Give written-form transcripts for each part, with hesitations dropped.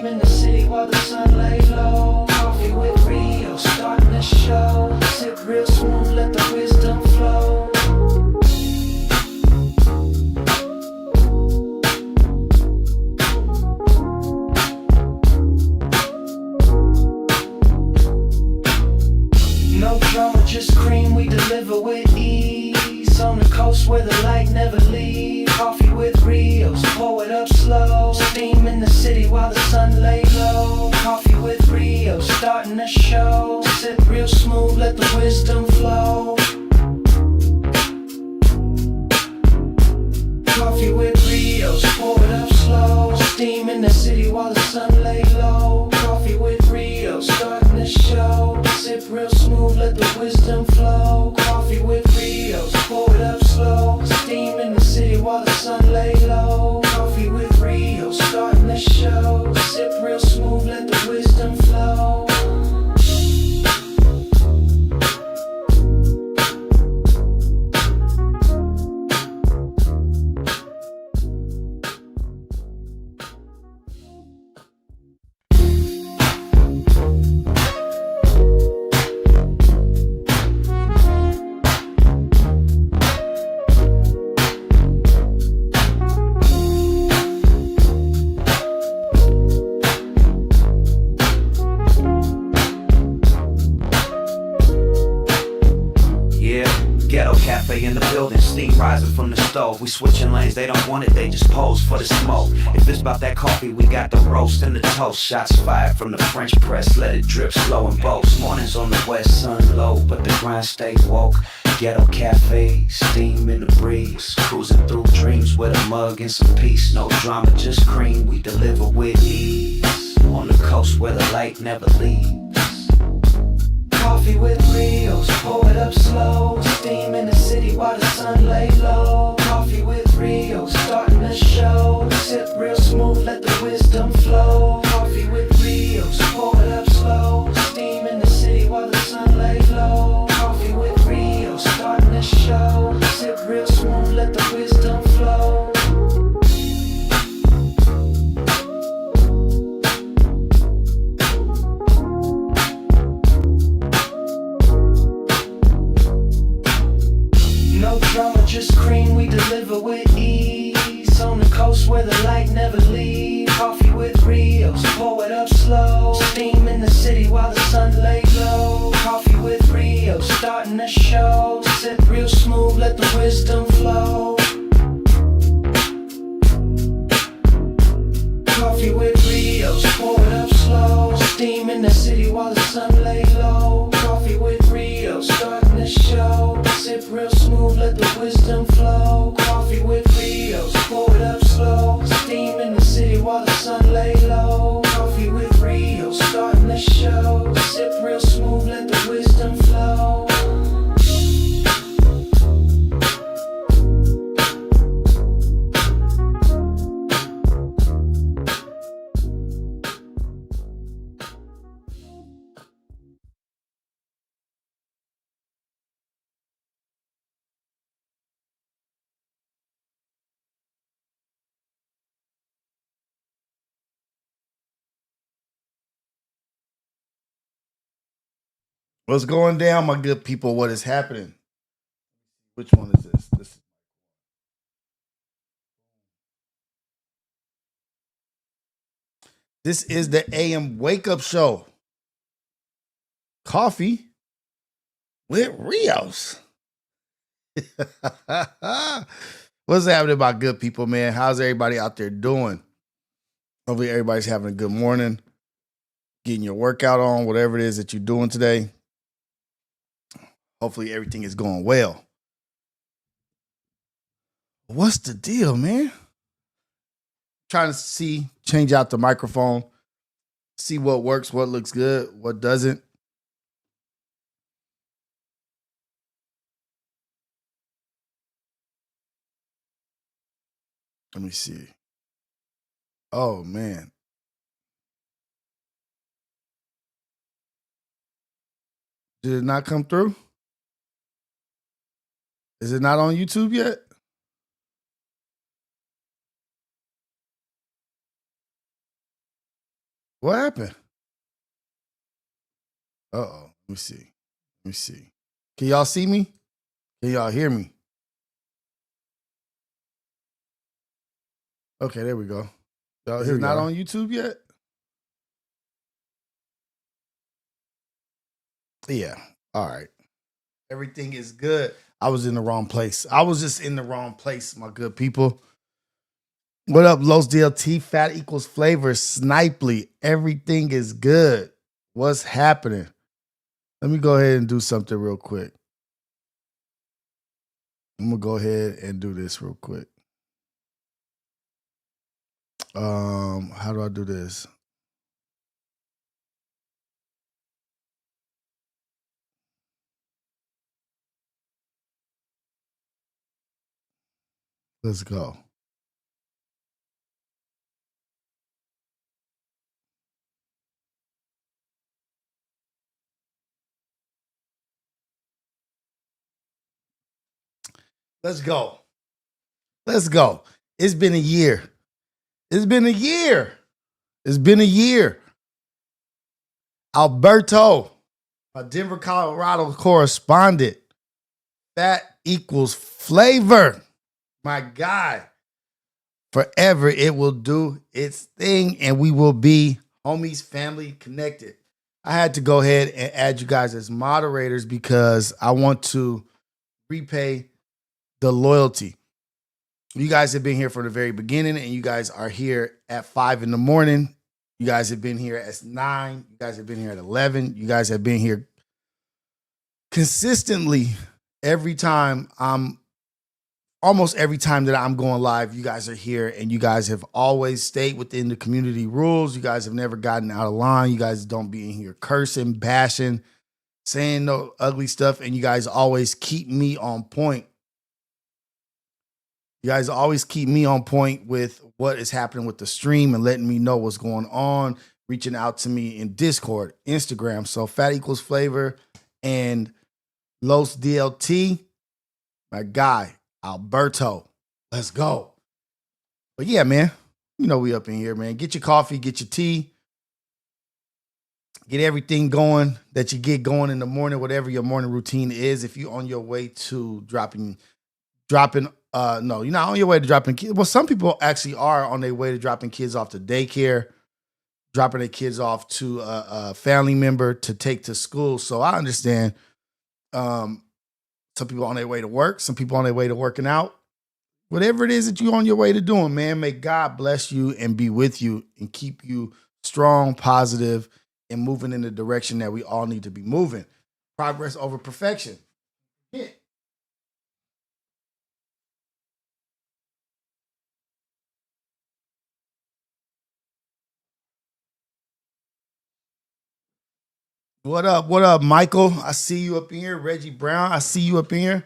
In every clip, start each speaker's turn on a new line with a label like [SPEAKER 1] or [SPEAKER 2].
[SPEAKER 1] steam in the city while the sun lay low. Coffee with Rio, starting the show. Sip real smooth, let the wisdom flow. No drama, just cream, we deliver with ease. On the coast where the light never leaves. Coffee with Rios, pour it up slow. Steam in the city while the sun lay low. Coffee with Rios, starting the show. Sip real smooth, let the wisdom flow. Coffee with Rios, pour it up slow. Steam in the city while the sun lay low. Coffee with Rios, starting the show. Sip real smooth, let the wisdom flow. Coffee with Rios, pour it up slow. Steam in the city while the sun lay low. Coffee with Rios, starting the show. Sip real smooth, let the wisdom flow.
[SPEAKER 2] In the building, steam rising from the stove. We switching lanes, they don't want it, they just pose for the smoke. If it's about that coffee, we got the roast and the toast. Shots fired from the French press, let it drip slow and boast. Mornings on the west, sun low, but the grind stay woke. Ghetto cafe, steam in the breeze. Cruising through dreams with a mug and some peace. No drama, just cream, we deliver with ease. On the coast where the light never leaves.
[SPEAKER 1] Coffee with Rios, pour it up slow. Steam in the city while the sun lay low. Coffee with Rios, starting the show. Sip real smooth, let the wisdom flow. Coffee with Rios, pour it up slow. Steam in the city while the sun lay low. Coffee with Rios, starting the show. Sip real smooth, let the wisdom flow. No drama, just cream, we deliver with ease. On the coast where the light never leaves. Coffee with Rios, pour it up slow. Steam in the city while the sun lay low. Coffee with Rios, starting the show. Sip real smooth, let the wisdom flow. Coffee with Rios, pour it up slow. Steam in the city while the sun lay low. Coffee with Rios, starting the show. Sip real smooth, let the wisdom flow. Coffee with Rios, pour it up slow. Steam in the city while the sun lay low. Coffee with Rios, starting the show. Sip real smooth, let the wisdom flow.
[SPEAKER 3] What's going down, my good people? What is happening? Which one is this? This is the AM Wake Up Show. Coffee with Rios. What's happening, my good people, man? How's everybody out there doing? Hopefully everybody's having a good morning, getting your workout on, whatever it is that you're doing today. Hopefully everything is going well. What's the deal, man? Trying to change out the microphone, see what works, what looks good, what doesn't. Let me see. Oh, man. Did it not come through? Is it not on YouTube yet? What happened? Uh-oh. Let me see. Let me see. Can y'all see me? Can y'all hear me? Okay, there we go. Is it not on YouTube yet? Yeah. All right. Everything is good. I was in the wrong place. I was just in the wrong place, my good people. What up, Los DLT? Fat equals flavor. Snipely. Everything is good. What's happening? Let me go ahead and do something real quick. I'm gonna go ahead and do this real quick. How do I do this? Let's go. Let's go. Let's go. It's been a year. It's been a year. It's been a year. Alberto, a Denver, Colorado correspondent. Fat equals flavor. My guy. Forever it will do its thing and we will be homies, family connected. I had to go ahead and add you guys as moderators because I want to repay the loyalty. You guys have been here from the very beginning and you guys are here at 5 in the morning. You guys have been here at 9. You guys have been here at 11. You guys have been here consistently every time almost every time that I'm going live, you guys are here and you guys have always stayed within the community rules. You guys have never gotten out of line. You guys don't be in here cursing, bashing, saying no ugly stuff. And you guys always keep me on point. You guys always keep me on point with what is happening with the stream and letting me know what's going on, reaching out to me in Discord, Instagram. So Fat Equals Flavor and Los DLT, my guy, Alberto. Let's go. But yeah, man, you know we up in here, man. Get your coffee, get your tea, get everything going that you get going in the morning, whatever your morning routine is. If you're on your way to dropping, no, you're not on your way to dropping kids. Well, some people actually are on their way to dropping kids off to daycare, dropping their kids off to a family member to take to school. So I understand. Some people on their way to work, some people on their way to working out. Whatever it is that you're on your way to doing, man, may God bless you and be with you and keep you strong, positive, and moving in the direction that we all need to be moving. Progress over perfection. Yeah. What up? What up, Michael? I see you up in here. Reggie Brown, I see you up in here.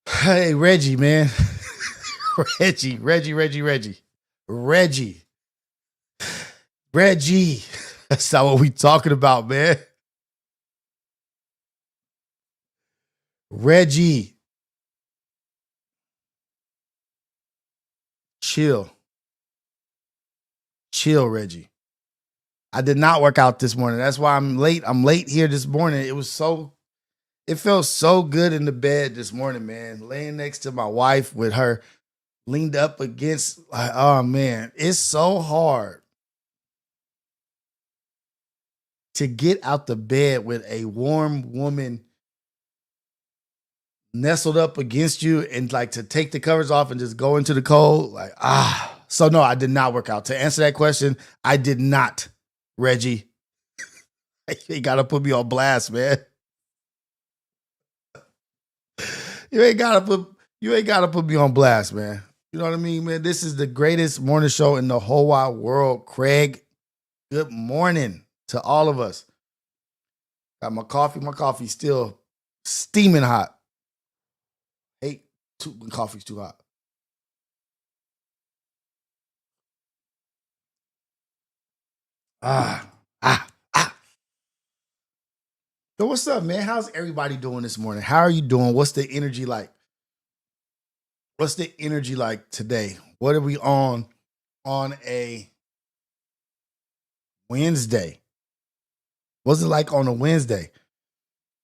[SPEAKER 3] Hey, Reggie, man. Reggie. That's not what we talking about, man. Reggie. Chill, Reggie. I did not work out this morning. That's why I'm late. I'm late here this morning. It felt so good in the bed this morning, man. Laying next to my wife with her leaned up against, oh man, it's so hard to get out the bed with a warm woman nestled up against you and like to take the covers off and just go into the cold. So no, I did not work out. To answer that question, I did not. Reggie, you gotta put me on blast, man. You ain't gotta put me on blast, man. You know what I mean, man? This is the greatest morning show in the whole wide world. Craig, good morning to all of us. Got my coffee. My coffee's still steaming hot. Hate when coffee's too hot. So what's up, man? How's everybody doing this morning? How are you doing? What's the energy like? What's the energy like today? What are we on a Wednesday? What's it like on a Wednesday?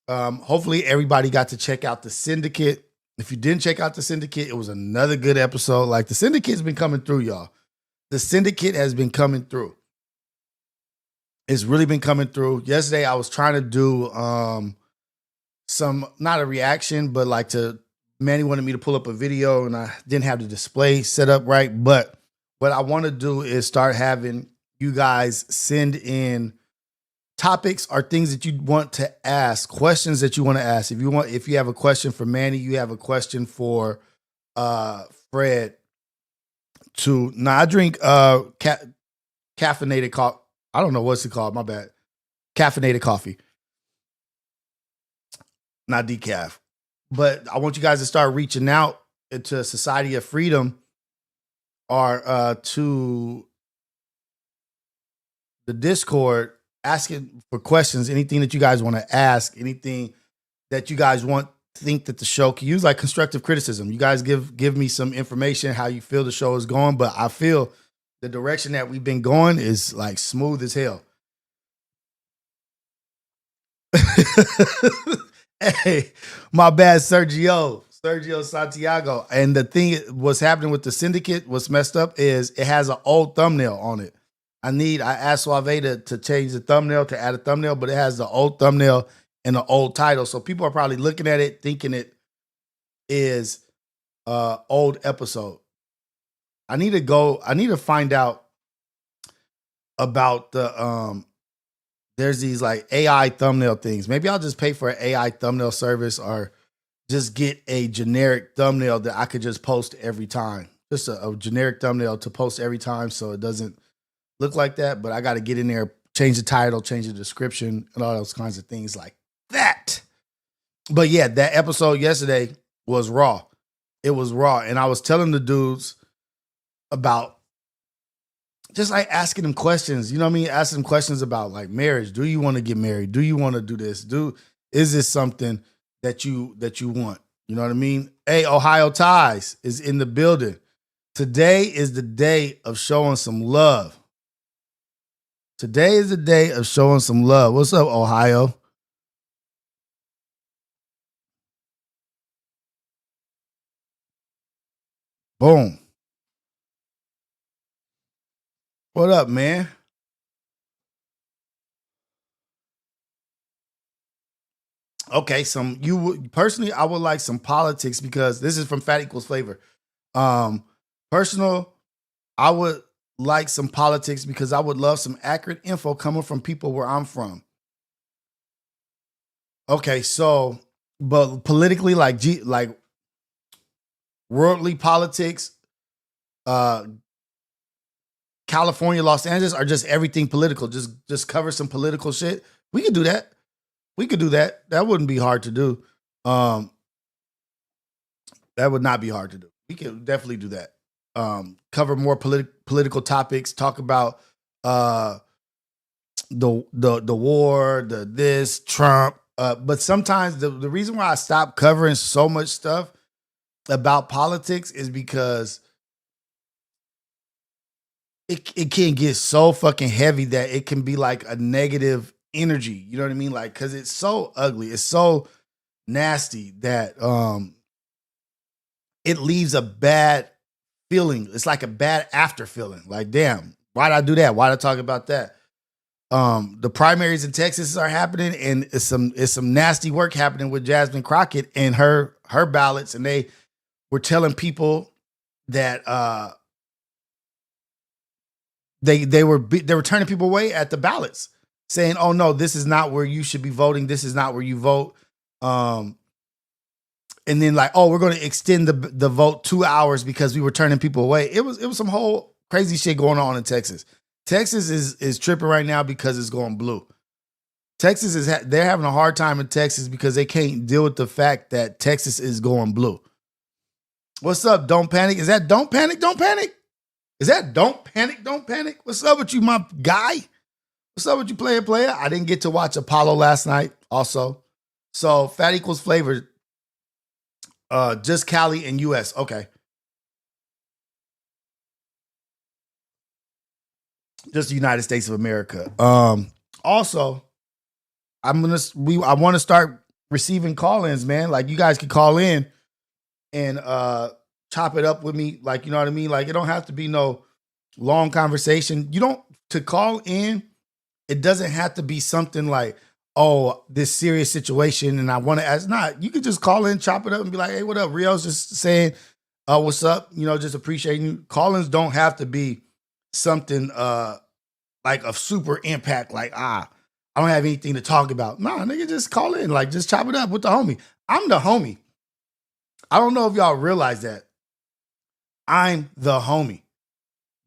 [SPEAKER 3] Hopefully everybody got to check out the Syndicate. If you didn't check out the Syndicate, it was another good episode. Like the Syndicate's been coming through, y'all. The Syndicate has been coming through. It's really been coming through. Yesterday I was trying to do some, not a reaction, but like Manny wanted me to pull up a video and I didn't have the display set up right. But what I want to do is start having you guys send in topics or things that you want to ask, questions that you want to ask. If you have a question for Manny, you have a question for Fred. I drink caffeinated coffee. I don't know what's it called. My bad. Caffeinated coffee, not decaf. But I want you guys to start reaching out to Society of Freedom or to the Discord, asking for questions, anything that you guys want to ask, anything that you guys think that the show can use, like constructive criticism. You guys give me some information, how you feel the show is going, but I feel the direction that we've been going is like smooth as hell. Hey, my bad, Sergio Santiago. And the thing, what's happening with the Syndicate, what's messed up is it has an old thumbnail on it. I asked Suave to change the thumbnail, to add a thumbnail, but it has the old thumbnail and the old title. So people are probably looking at it thinking it is old episode. I need to find out about the there's these like AI thumbnail things. Maybe I'll just pay for an AI thumbnail service or just get a generic thumbnail that I could just post every time. Just a generic thumbnail to post every time so it doesn't look like that. But I got to get in there, change the title, change the description, and all those kinds of things like that. But yeah, that episode yesterday was raw. It was raw. And I was telling the dudes about just like asking them questions, you know what I mean? Asking them questions about like marriage. Do you want to get married? Do you want to do this? Is this something that you want? You know what I mean? Hey, Ohio Ties is in the building. Today is the day of showing some love. Today is the day of showing some love. What's up, Ohio? Boom. What up, man? Okay, personally, I would like some politics because this is from Fat Equals Flavor. Personal, I would like some politics because I would love some accurate info coming from people where I'm from. Okay, so, but politically, like worldly politics, California, Los Angeles, or just everything political. Just cover some political shit. We could do that. That wouldn't be hard to do. That would not be hard to do. We could definitely do that. Cover more political topics. Talk about the war, this Trump. But sometimes the reason why I stopped covering so much stuff about politics is because it can get so fucking heavy that it can be like a negative energy. You know what I mean? Like, cause it's so ugly. It's so nasty that it leaves a bad feeling. It's like a bad after feeling. Like, damn, why'd I do that? Why'd I talk about that? The primaries in Texas are happening, and it's some nasty work happening with Jasmine Crockett and her ballots, and they were telling people that they were turning people away at the ballots, saying, "Oh no, this is not where you should be voting. This is not where you vote." And then like, "Oh, we're going to extend the vote 2 hours because we were turning people away." It was some whole crazy shit going on in Texas. Texas is tripping right now because it's going blue. Texas they're having a hard time in Texas because they can't deal with the fact that Texas is going blue. What's up? Don't panic. Is that don't panic? Don't panic. Is that don't panic? Don't panic. What's up with you, my guy? What's up with you, player? I didn't get to watch Apollo last night also. So Fat Equals Flavor. Just Cali and US. Okay. just the United States of America. Also, I want to start receiving call-ins, man. Like you guys can call in and chop it up with me. Like, you know what I mean? Like it don't have to be no long conversation. You don't to call in, it doesn't have to be something like, oh, this serious situation and I want to ask. Not, you could just call in, chop it up, and be like, hey, what up? Rio's just saying, what's up? You know, just appreciating you. Call-ins don't have to be something like a super impact, like, I don't have anything to talk about. Nah, nigga, just call in, like, just chop it up with the homie. I'm the homie. I don't know if y'all realize that. I'm the homie.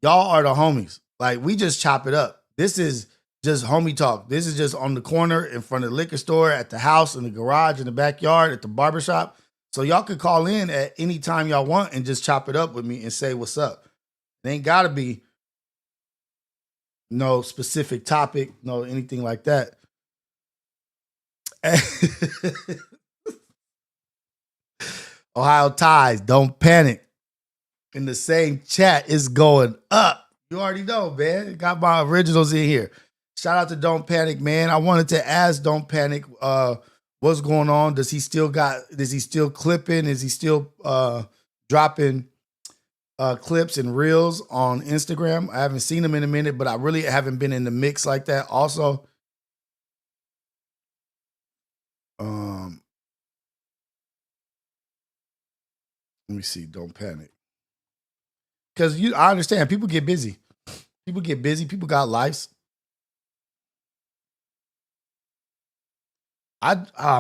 [SPEAKER 3] Y'all are the homies. Like, we just chop it up. This is just homie talk. This is just on the corner, in front of the liquor store, at the house, in the garage, in the backyard, at the barbershop. So y'all could call in at any time y'all want and just chop it up with me and say what's up. It ain't gotta be no specific topic, no anything like that. Ohio ties, don't panic. In the same chat, it's going up. You already know, man. Got my originals in here. Shout out to Don't Panic, man. I wanted to ask Don't Panic what's going on. Is he still clipping? Is he still dropping clips and reels on Instagram? I haven't seen him in a minute, but I really haven't been in the mix like that. Also, let me see. Don't panic, because I understand people get busy. People get busy. People got lives.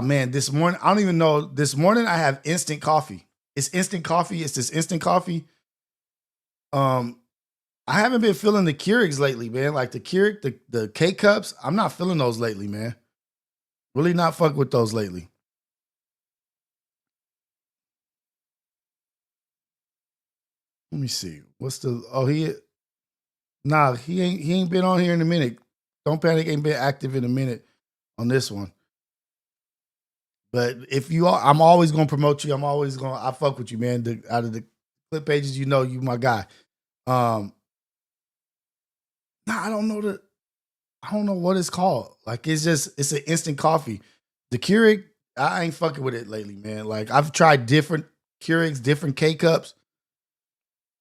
[SPEAKER 3] Man, this morning I don't even know. This morning I have instant coffee. It's instant coffee. It's this instant coffee. I haven't been feeling the Keurigs lately, man. Like the Keurig, the K cups. I'm not feeling those lately, man. Really not fuck with those lately. Let me see. What's the? Oh, he ain't been on here in a minute. Don't Panic ain't been active in a minute on this one. But if you are, I'm always gonna promote you. I fuck with you, man. Out of the clip pages, you know you my guy. I don't know what it's called. Like it's an instant coffee. The Keurig, I ain't fucking with it lately, man. Like I've tried different Keurigs, different K cups,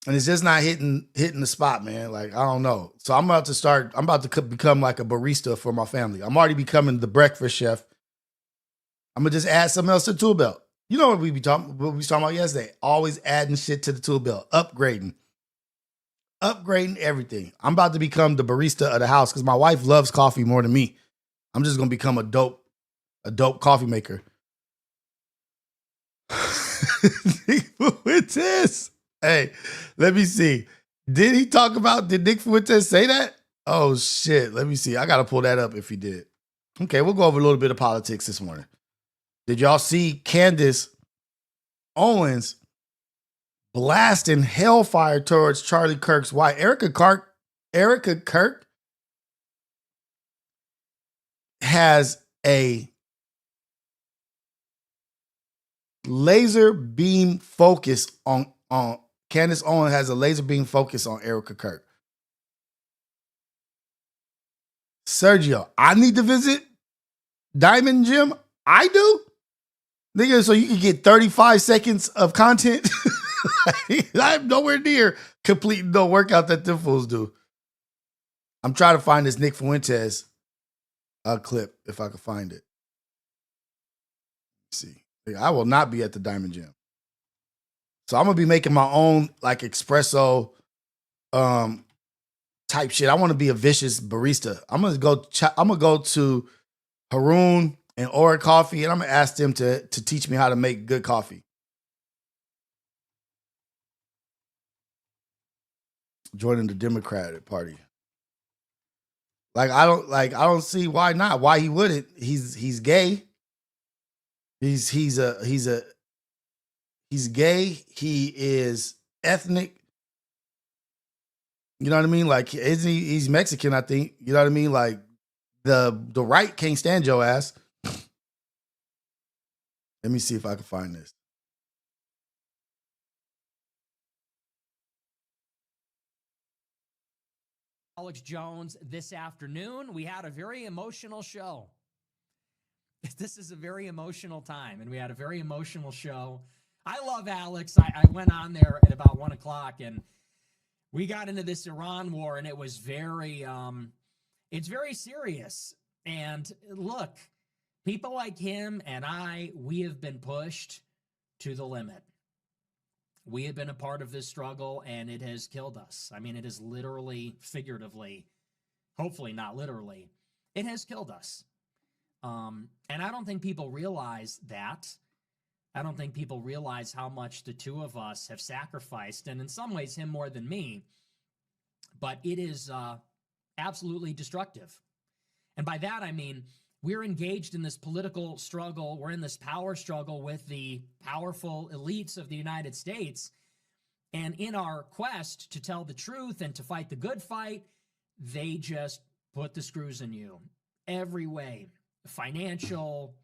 [SPEAKER 3] and it's just not hitting the spot, man. Like I don't know. So I'm about to become like a barista for my family. I'm already becoming the breakfast chef. I'm gonna just add something else to the tool belt. You know what we was talking about yesterday? Always adding shit to the tool belt, upgrading everything. I'm about to become the barista of the house because my wife loves coffee more than me. I'm just gonna become a dope coffee maker. Fuentes. Hey, let me see. Did Nick Fuentes say that? Oh shit. Let me see. I gotta pull that up if he did. Okay, we'll go over a little bit of politics this morning. Did y'all see Candace Owens blasting hellfire towards Charlie Kirk's wife? Erica Kirk has a laser beam focus on Candace Owens has a laser beam focus on Erica Kirk. Sergio, I need to visit Diamond Gym. I do? Nigga, so you can get 35 seconds of content. I'm nowhere near completing the workout that them fools do. I'm trying to find this Nick Fuentes clip if I can find it. Let's see. I will not be at the Diamond Gym. So I'm gonna be making my own like espresso type shit. I want to be a vicious barista. I'm gonna go to Haroon and Aura Coffee, and I'm gonna ask them to teach me how to make good coffee. Joining the Democratic Party. I don't see why not. Why he wouldn't. He's gay. He's gay. He is ethnic. You know what I mean? Like he's Mexican, I think. You know what I mean? Like the right can't stand your ass. Let me see if I can find this.
[SPEAKER 4] Alex Jones this afternoon. We had a very emotional show. This is a very emotional time, and we had a very emotional show. I love Alex. I went on there at about 1 o'clock, and we got into this Iran war, and it was it's very serious. And look, people like him and we have been pushed to the limit. We have been a part of this struggle, and it has killed us. I mean, it is literally, figuratively, hopefully not literally, it has killed us. And I don't think people realize that. I don't think people realize how much the two of us have sacrificed, and in some ways, him more than me. But it is absolutely destructive. And by that, I mean, we're engaged in this political struggle. We're in this power struggle with the powerful elites of the United States. And in our quest to tell the truth and to fight the good fight, they just put the screws in you every way. Financial,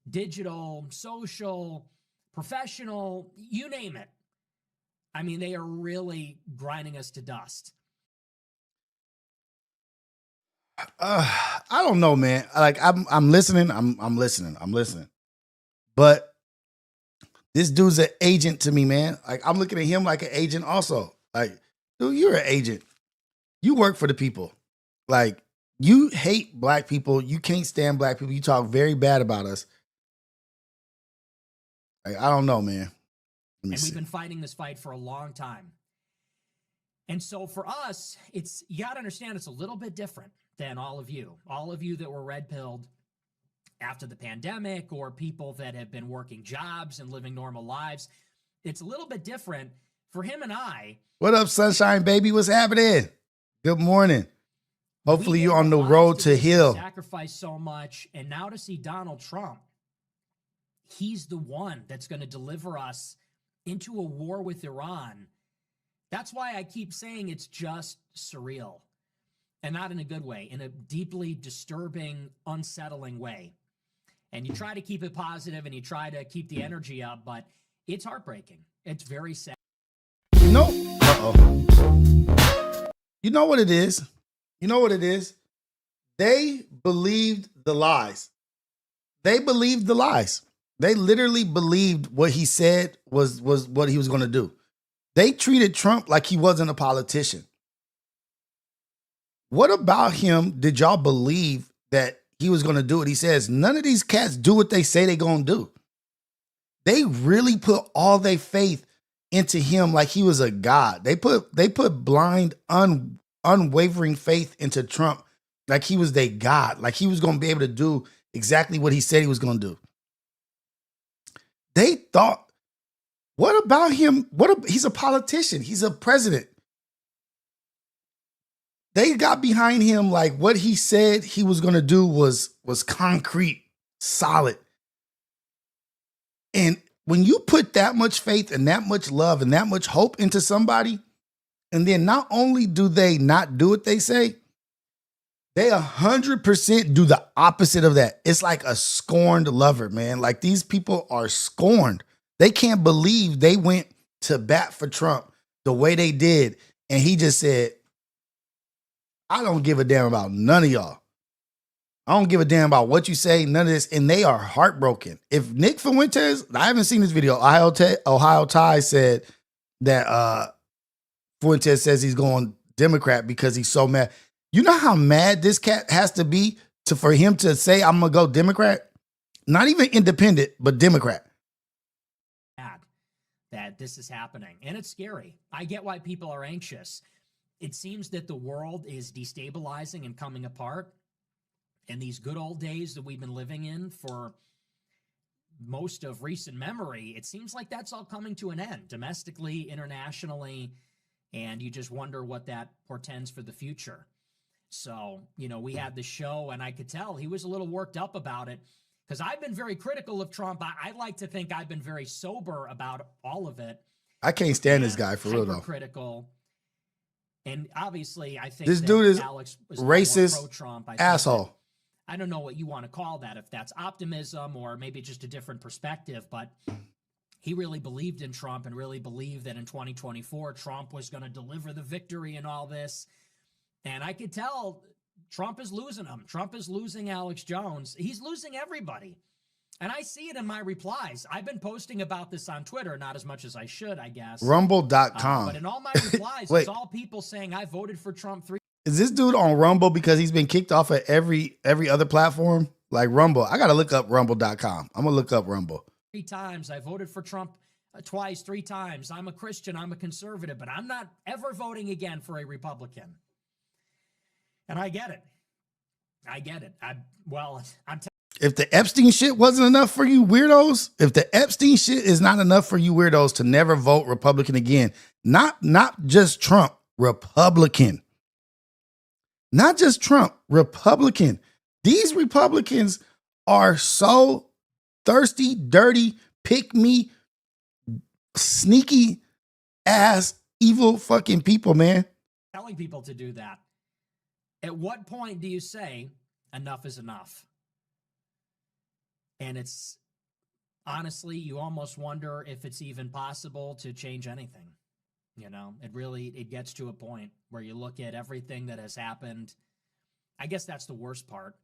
[SPEAKER 4] digital, social, professional, you name it. I mean, they are really grinding us to dust.
[SPEAKER 3] I don't know, man. Like I'm listening. I'm listening. But this dude's an agent to me, man. Like I'm looking at him like an agent also. Like, dude, you're an agent. You work for the people. Like, you hate black people. You can't stand black people. You talk very bad about us. Like, I don't know, man.
[SPEAKER 4] And we've been fighting this fight for a long time. And so for us, you got to understand it's a little bit different than all of you that were red-pilled after the pandemic, or people that have been working jobs and living normal lives. It's a little bit different for him and I.
[SPEAKER 3] What up, sunshine baby? What's happening? Good morning. Hopefully you're on the road to heal.
[SPEAKER 4] Sacrifice so much, and now to see Donald Trump, he's the one that's going to deliver us into a war with Iran. That's why I keep saying it's just surreal. And not in a good way, in a deeply disturbing, unsettling way. And you try to keep it positive and you try to keep the energy up, but it's heartbreaking. It's very sad.
[SPEAKER 3] You know, you know what it is? You know what it is? They believed the lies. They believed the lies. They literally believed what he said was what he was going to do. They treated Trump like he wasn't a politician. What about him did y'all believe that he was going to do it? He says, none of these cats do what they say they're going to do. They really put all their faith into him like he was a god. They put blind, unwavering faith into Trump like he was their god, like he was going to be able to do exactly what he said he was going to do. They thought, what about him? He's a politician. He's a president. They got behind him like what he said he was going to do was concrete, solid. And when you put that much faith and that much love and that much hope into somebody, and then not only do they not do what they say, they 100% do the opposite of that. It's like a scorned lover, man. Like, these people are scorned. They can't believe they went to bat for Trump the way they did. And he just said, I don't give a damn about none of y'all. I don't give a damn about what you say, none of this. And they are heartbroken. If Nick Fuentes, I haven't seen this video. Ohio Ty said that Fuentes says he's going Democrat because he's so mad. You know how mad this cat has to be for him to say, I'm going to go Democrat? Not even independent, but Democrat.
[SPEAKER 4] That this is happening. And it's scary. I get why people are anxious. It seems that the world is destabilizing and coming apart. And these good old days that we've been living in for most of recent memory, it seems like that's all coming to an end, domestically, internationally, and you just wonder what that portends for the future. So, we had the show, and I could tell he was a little worked up about it, because I've been very critical of Trump. I like to think I've been very sober about all of it.
[SPEAKER 3] I can't stand this guy, for real, though.
[SPEAKER 4] Critical. And obviously, I think
[SPEAKER 3] this dude is
[SPEAKER 4] Alex was
[SPEAKER 3] racist,
[SPEAKER 4] pro-Trump.
[SPEAKER 3] asshole.
[SPEAKER 4] I don't know what you want to call that, if that's optimism or maybe just a different perspective, but he really believed in Trump and really believed that in 2024, Trump was going to deliver the victory and all this. And I could tell Trump is losing them. Trump is losing Alex Jones. He's losing everybody. And I see it in my replies. I've been posting about this on Twitter, not as much as I should, I guess.
[SPEAKER 3] Rumble.com.
[SPEAKER 4] But in all my replies, it's all people saying I voted for Trump 3
[SPEAKER 3] Is this dude on Rumble because he's been kicked off of every other platform? Like Rumble. I got to look up rumble.com. I'm going to look up Rumble.
[SPEAKER 4] times. I voted for Trump twice, 3 times. I'm a Christian. I'm a conservative, but I'm not ever voting again for a Republican. And I get it. I get it.
[SPEAKER 3] If the Epstein shit wasn't enough for you weirdos, if the Epstein shit is not enough for you weirdos to never vote Republican again, not just Trump, Republican. Not just Trump, Republican. These Republicans are so thirsty, dirty, pick me, sneaky ass, evil fucking people, man.
[SPEAKER 4] Telling people to do that. At what point do you say enough is enough? And it's honestly, you almost wonder if it's even possible to change anything. You know, it gets to a point where you look at everything that has happened. I guess that's the worst part.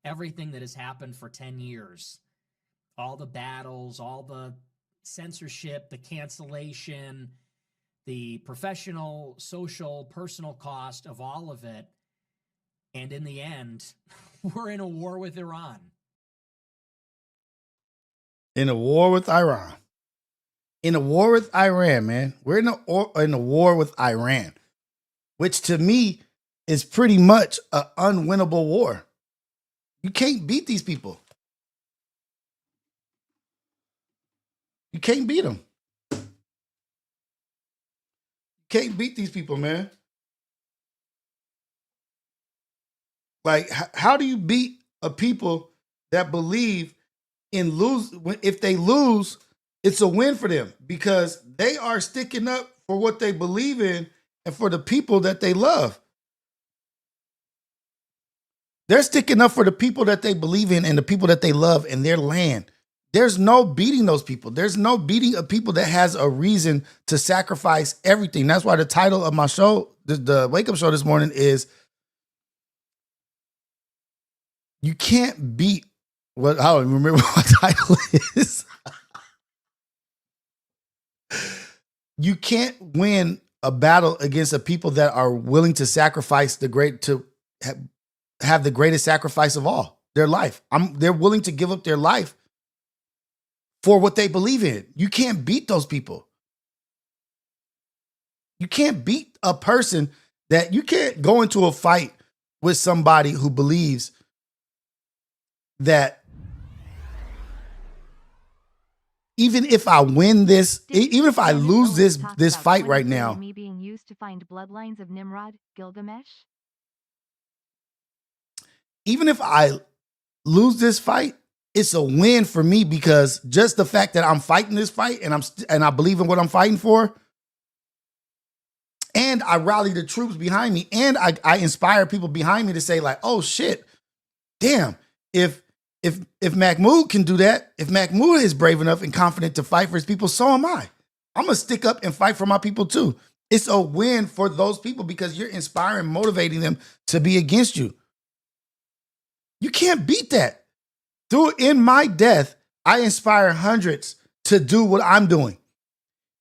[SPEAKER 4] Everything that has happened for 10 years, all the battles, all the censorship, the cancellation, the professional, social, personal cost of all of it. And in the end, we're in a war with Iran.
[SPEAKER 3] In a war with Iran. In a war with Iran, man. We're in a war with Iran, which to me is pretty much an unwinnable war. You can't beat these people. You can't beat them. You can't beat these people, man. Like, how do you beat a people that believe in lose? If they lose, it's a win for them because they are sticking up for what they believe in and for the people that they love. They're sticking up for the people that they believe in and the people that they love in their land. There's no beating those people. There's no beating of people that has a reason to sacrifice everything. That's why the title of my show, the wake up show this morning is you can't beat what I don't even remember what my title is. You can't win a battle against a people that are willing to sacrifice have the greatest sacrifice of all, their life. They're willing to give up their life for what they believe in. You can't beat those people. You can't beat a person that you can't go into a fight with somebody who believes that even if I win this, even if I lose this fight right now,
[SPEAKER 5] me being used to find bloodlines of Nimrod, Gilgamesh.
[SPEAKER 3] Even if I lose this fight, it's a win for me because just the fact that I'm fighting this fight and I believe in what I'm fighting for, and I rally the troops behind me, and I inspire people behind me to say like, oh shit, damn, if Mahmoud can do that, if Mahmoud is brave enough and confident to fight for his people, so am I. I'm gonna stick up and fight for my people too. It's a win for those people because you're inspiring, motivating them to be against you. You can't beat that. In my death, I inspire hundreds to do what I'm doing.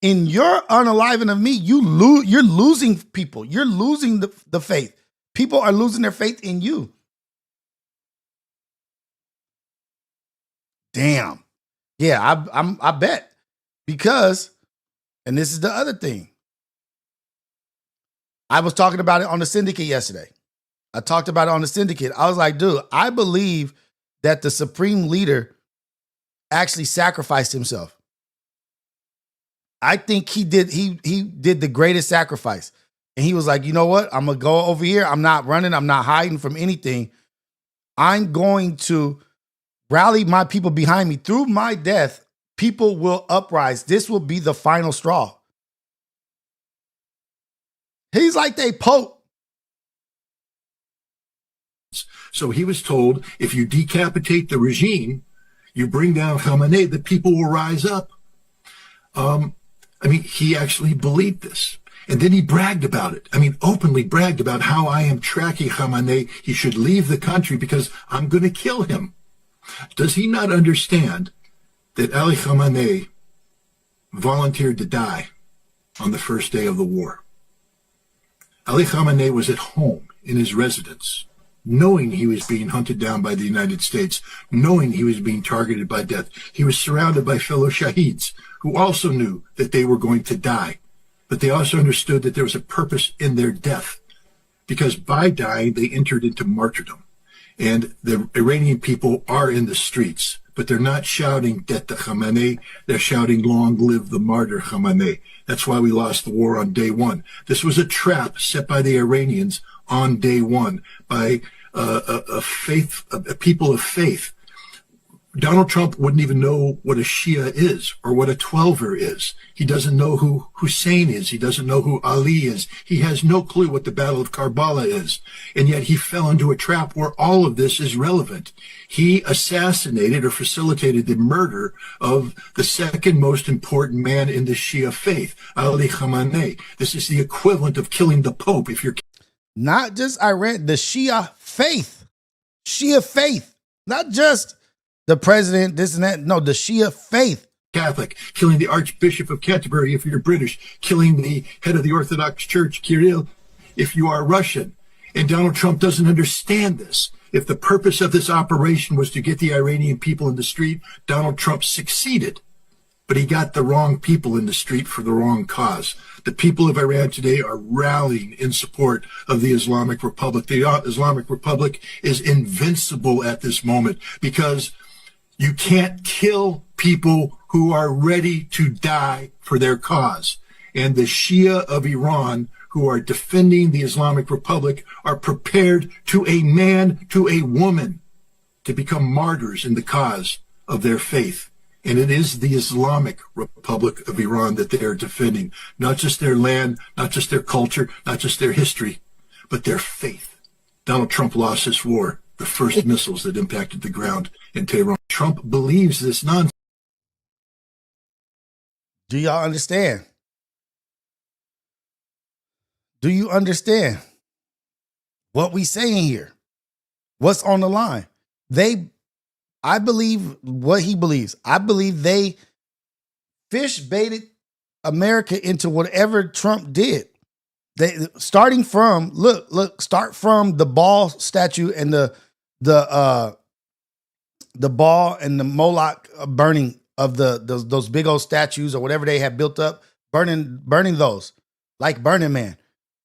[SPEAKER 3] In your unaliving of me, you're losing people. You're losing the faith. People are losing their faith in you. Damn. Yeah, I bet. Because, and this is the other thing. I was talking about it on the Syndicate yesterday. I talked about it on the Syndicate. I was like, dude, I believe that the supreme leader actually sacrificed himself. I think he did the greatest sacrifice. And he was like, you know what? I'm going to go over here. I'm not running. I'm not hiding from anything. I'm going to rally my people behind me. Through my death, people will uprise. This will be the final straw. He's like they Pope.
[SPEAKER 6] So he was told, if you decapitate the regime, you bring down Khamenei, the people will rise up. He actually believed this. And then he bragged about it. I mean, openly bragged about how I am tracking Khamenei. He should leave the country because I'm going to kill him. Does he not understand that Ali Khamenei volunteered to die on the first day of the war? Ali Khamenei was at home in his residence, knowing he was being hunted down by the United States, knowing he was being targeted by death. He was surrounded by fellow shaheeds who also knew that they were going to die, but they also understood that there was a purpose in their death, because by dying, they entered into martyrdom. And the Iranian people are in the streets, but they're not shouting death to Khamenei. They're shouting long live the martyr Khamenei. That's why we lost the war on day one. This was a trap set by the Iranians on day one by a people of faith. Donald Trump wouldn't even know what a Shia is or what a Twelver is. He doesn't know who Hussein is. He doesn't know who Ali is. He has no clue what the Battle of Karbala is. And yet he fell into a trap where all of this is relevant. He assassinated or facilitated the murder of the second most important man in the Shia faith, Ali Khamenei. This is the equivalent of killing the Pope if you're
[SPEAKER 3] Not just Iran, the Shia faith. Shia faith. Not just the president, this and that. No, the Shia faith.
[SPEAKER 6] Catholic, killing the Archbishop of Canterbury if you're British, killing the head of the Orthodox Church, Kirill, if you are Russian. And Donald Trump doesn't understand this. If the purpose of this operation was to get the Iranian people in the street, Donald Trump succeeded. But he got the wrong people in the street for the wrong cause. The people of Iran today are rallying in support of the Islamic Republic. The Islamic Republic is invincible at this moment because you can't kill people who are ready to die for their cause. And the Shia of Iran, who are defending the Islamic Republic, are prepared to a man, to a woman, to become martyrs in the cause of their faith. And it is the Islamic Republic of Iran that they are defending, not just their land, not just their culture, not just their history, but their faith. Donald Trump lost this war, the first missiles that impacted the ground in Tehran. Trump believes this nonsense.
[SPEAKER 3] Do y'all understand? Do you understand what we saying here? What's on the line? I believe what he believes. I believe they fish baited America into whatever Trump did. They starting from start from the ball statue and the ball and the Moloch burning of those big old statues or whatever they had built up, burning those like Burning Man,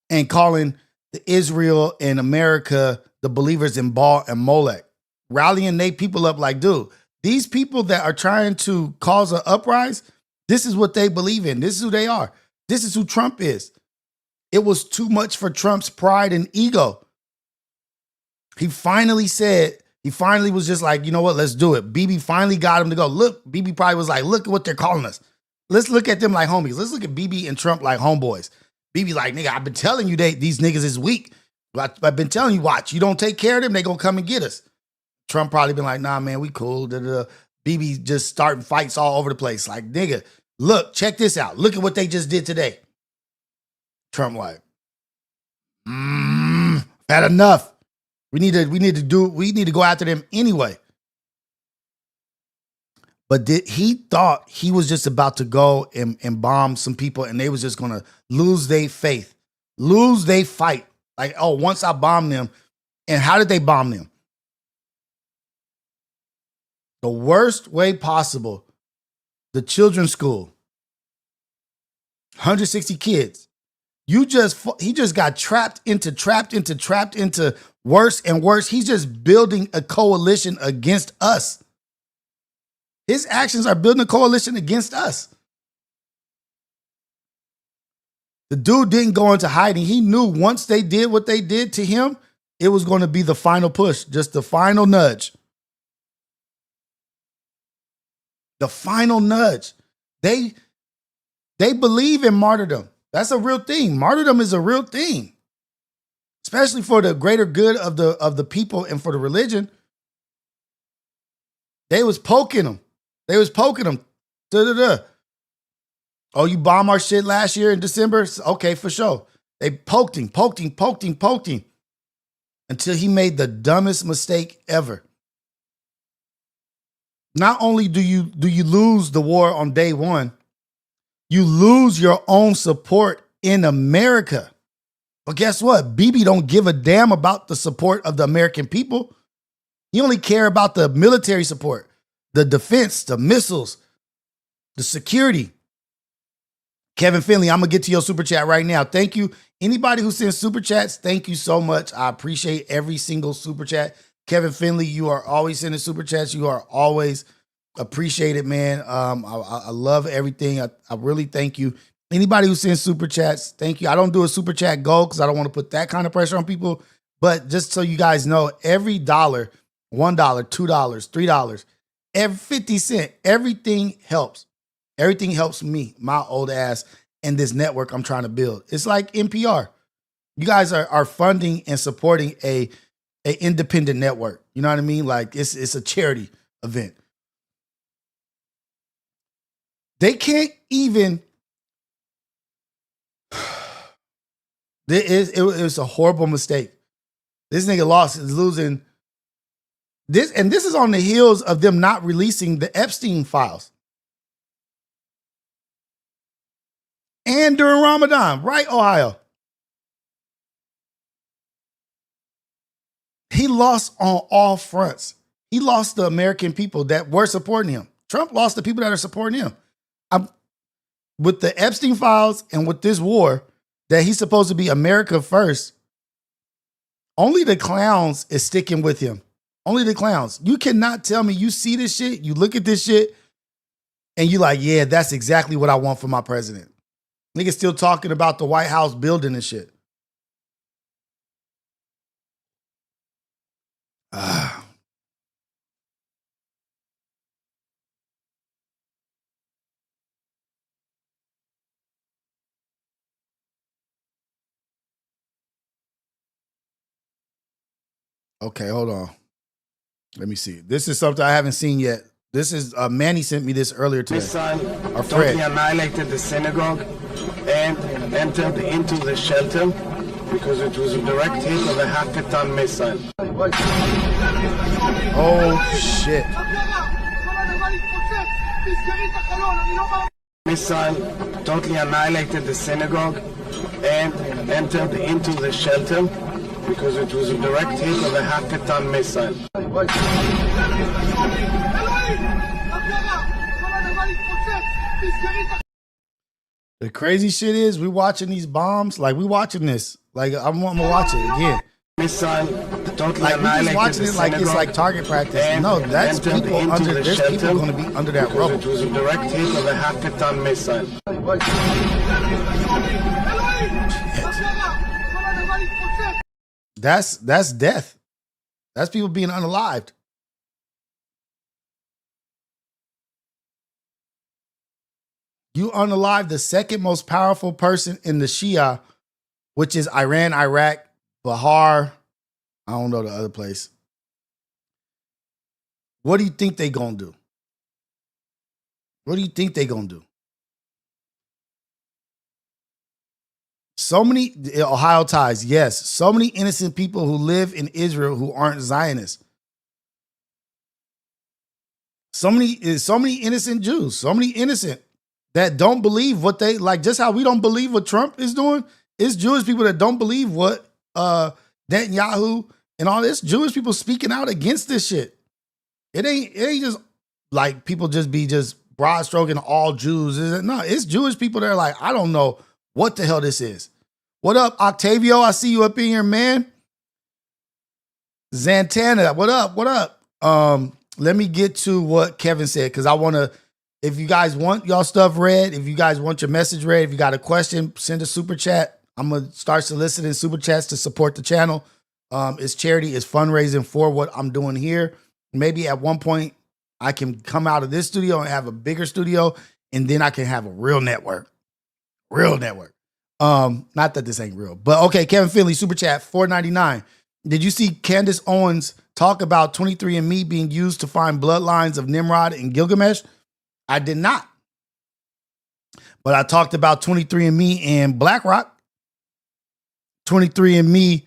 [SPEAKER 3] and calling the Israel and America the believers in Baal and Molech, rallying they people up like, dude, these people that are trying to cause an uprise, this is what they believe in. This is who they are. This is who Trump is. It was too much for Trump's pride and ego. He finally was just like, you know what, let's do it. BB finally got him to go. Look, BB probably was like, look at what they're calling us. Let's look at them like homies. Let's look at BB and Trump like homeboys. BB like, nigga, I've been telling you these niggas is weak. I've been telling you, watch, you don't take care of them, they gonna come and get us. Trump probably been like, nah, man, we cool. BB just starting fights all over the place. Like, nigga, look, check this out. Look at what they just did today. Trump like, had enough. We need to go after them anyway. But he thought he was just about to go and bomb some people and they was just gonna lose their faith, lose their fight. Like, oh, once I bomb them. And how did they bomb them? The worst way possible. The children's school. 160 kids. He just got trapped into worse and worse. He's just building a coalition against us. His actions are building a coalition against us. The dude didn't go into hiding. He knew once they did what they did to him, it was going to be the final push, just the final nudge. The final nudge. They believe in martyrdom. That's a real thing. Martyrdom is a real thing, especially for the greater good of the people and for the religion. They was poking them. Oh, you bombed our shit last year in December? Okay, for sure. They poked him until he made the dumbest mistake ever. Not only do you lose the war on day one, you lose your own support in America. But guess what? Bibi don't give a damn about the support of the American people. He only care about the military support, the defense, the missiles, the security. Kevin Finley, I'm going to get to your super chat right now. Thank you. Anybody who sends super chats, thank you so much. I appreciate every single super chat. Kevin Finley, you are always sending super chats. You are always appreciated, man. I love everything. I really thank you. Anybody who sends super chats, thank you. I don't do a super chat goal because I don't want to put that kind of pressure on people. But just so you guys know, every dollar, $1, $2, $3, every 50 cents, everything helps. Everything helps me, my old ass, and this network I'm trying to build. It's like NPR. You guys are funding and supporting a independent network. You know what I mean? Like it's a charity event. They can't even. It was a horrible mistake. This nigga is losing this, and this is on the heels of them not releasing the Epstein files. And during Ramadan, right, Ohio? He lost on all fronts. He lost the American people that were supporting him. Trump lost the people that are supporting him. With the Epstein files and with this war that he's supposed to be America first, only the clowns is sticking with him. Only the clowns. You cannot tell me you see this shit, you look at this shit, and you like, yeah, that's exactly what I want for my president. Niggas still talking about the White House building and shit. Okay, hold on. Let me see. This is something I haven't seen yet. This is Manny sent me this earlier today.
[SPEAKER 7] Missile
[SPEAKER 3] Our Fred.
[SPEAKER 7] totally annihilated the synagogue and entered into the shelter because it was a direct hit of a half-ton missile.
[SPEAKER 3] Oh shit.
[SPEAKER 7] Missile totally annihilated the synagogue and entered into the shelter because it was a direct hit of a half-ton missile.
[SPEAKER 3] The crazy shit is we watching these bombs, like we watching this. Like I'm gonna watch it again.
[SPEAKER 7] Missile totally
[SPEAKER 3] Like we just
[SPEAKER 7] annihilated
[SPEAKER 3] watching
[SPEAKER 7] the
[SPEAKER 3] it like it's
[SPEAKER 7] synagogue
[SPEAKER 3] like target practice.
[SPEAKER 7] and
[SPEAKER 3] No, that's
[SPEAKER 7] entered
[SPEAKER 3] people
[SPEAKER 7] into
[SPEAKER 3] under.
[SPEAKER 7] the
[SPEAKER 3] There's
[SPEAKER 7] shelter
[SPEAKER 3] people gonna be under that
[SPEAKER 7] because
[SPEAKER 3] rubble.
[SPEAKER 7] it was a direct hit of a half-ton missile.
[SPEAKER 3] That's death. That's people being unalived. You unalive the second most powerful person in the Shia, which is Iran, Iraq, Bahar. I don't know the other place. What do you think they gonna do? What do you think they gonna do? So many Ohio ties, yes. So many innocent people who live in Israel who aren't Zionists. So many innocent Jews, so many innocent that don't believe what they like. Just how we don't believe what Trump is doing, it's Jewish people that don't believe what Netanyahu and all this. Jewish people speaking out against this shit. It ain't just like people just be just broad stroking all Jews. No, it's Jewish people that are like, I don't know what the hell this is. What up, Octavio? I see you up in here, man. Zantana, what up? What up? Let me get to what Kevin said, because I want to, if you guys want y'all stuff read, if you guys want your message read, if you got a question, send a super chat. I'm going to start soliciting super chats to support the channel. It's charity, it's fundraising for what I'm doing here. Maybe at one point I can come out of this studio and have a bigger studio, and then I can have a real network. Real network. Not that this ain't real, but okay. Kevin Finley, super chat, $4.99. Did you see Candace Owens talk about 23andMe being used to find bloodlines of Nimrod and Gilgamesh? I did not. But I talked about 23andMe and BlackRock. 23andMe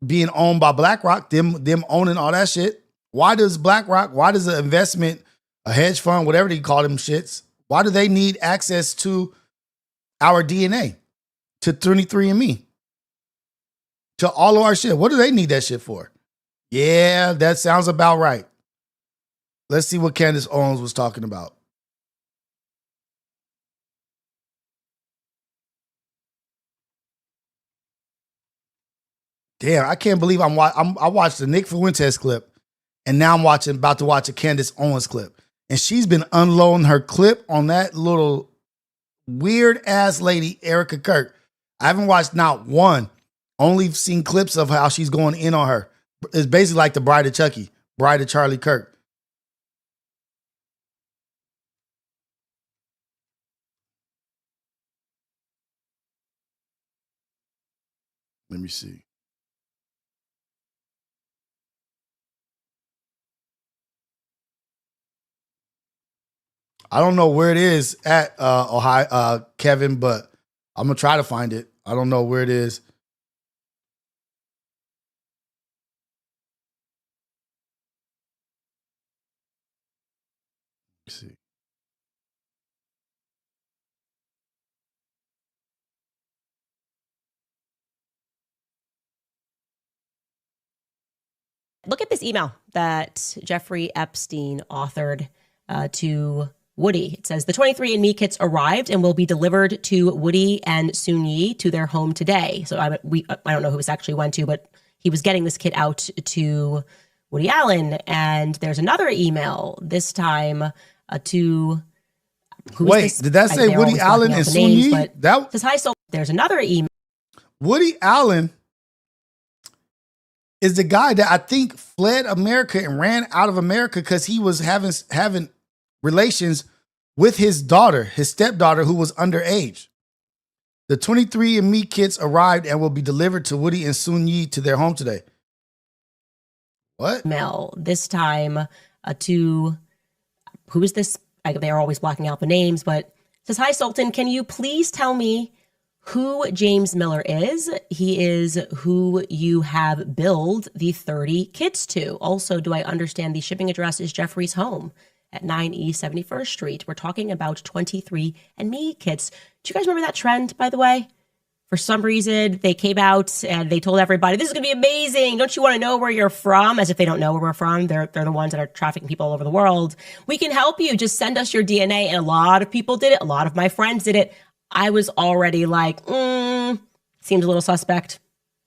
[SPEAKER 3] being owned by BlackRock, them owning all that shit. Why does BlackRock, why does an investment, a hedge fund, whatever they call them shits, why do they need access to our DNA, to 23andMe, to all of our shit? What do they need that shit for? Yeah, that sounds about right. Let's see what Candace Owens was talking about. Damn, I can't believe I watched the Nick Fuentes clip, and now I'm about to watch a Candace Owens clip. And she's been unloading her clip on that little weird ass lady, Erica Kirk. I haven't watched not one, only seen clips of how she's going in on her. It's basically like the Bride of Chucky, Bride of Charlie Kirk. Let me see. I don't know where it is at Ohio, Kevin, but I'm gonna try to find it. I don't know where it is. Let's see.
[SPEAKER 8] Look at this email that Jeffrey Epstein authored to Woody. It says the 23andMe kits arrived and will be delivered to Woody and Soon-Yi to their home today. So I don't know who this actually went to, but he was getting this kit out to Woody Allen. And there's another email, this time to...
[SPEAKER 3] Wait, did that say Woody Allen and Soon-Yi?
[SPEAKER 8] That says, hi, so there's another email.
[SPEAKER 3] Woody Allen is the guy that I think fled America and ran out of America because he was having relations with his daughter, his stepdaughter, who was underage. The 23andMe kits arrived and will be delivered to Woody and Soon-Yi to their home today. What?
[SPEAKER 8] Mail, this time to, who is this? They're always blocking out the names, but it says, hi, Sultan, can you please tell me who James Miller is? He is who you have billed the 30 kits to. Also, do I understand the shipping address is Jeffrey's home at 9 East 71st Street? We're talking about 23andMe kits. Do you guys remember that trend, by the way? For some reason, they came out and they told everybody, this is going to be amazing. Don't you want to know where you're from? As if they don't know where we're from. They're the ones that are trafficking people all over the world. We can help you. Just send us your DNA. And a lot of people did it. A lot of my friends did it. I was already like, seems a little suspect.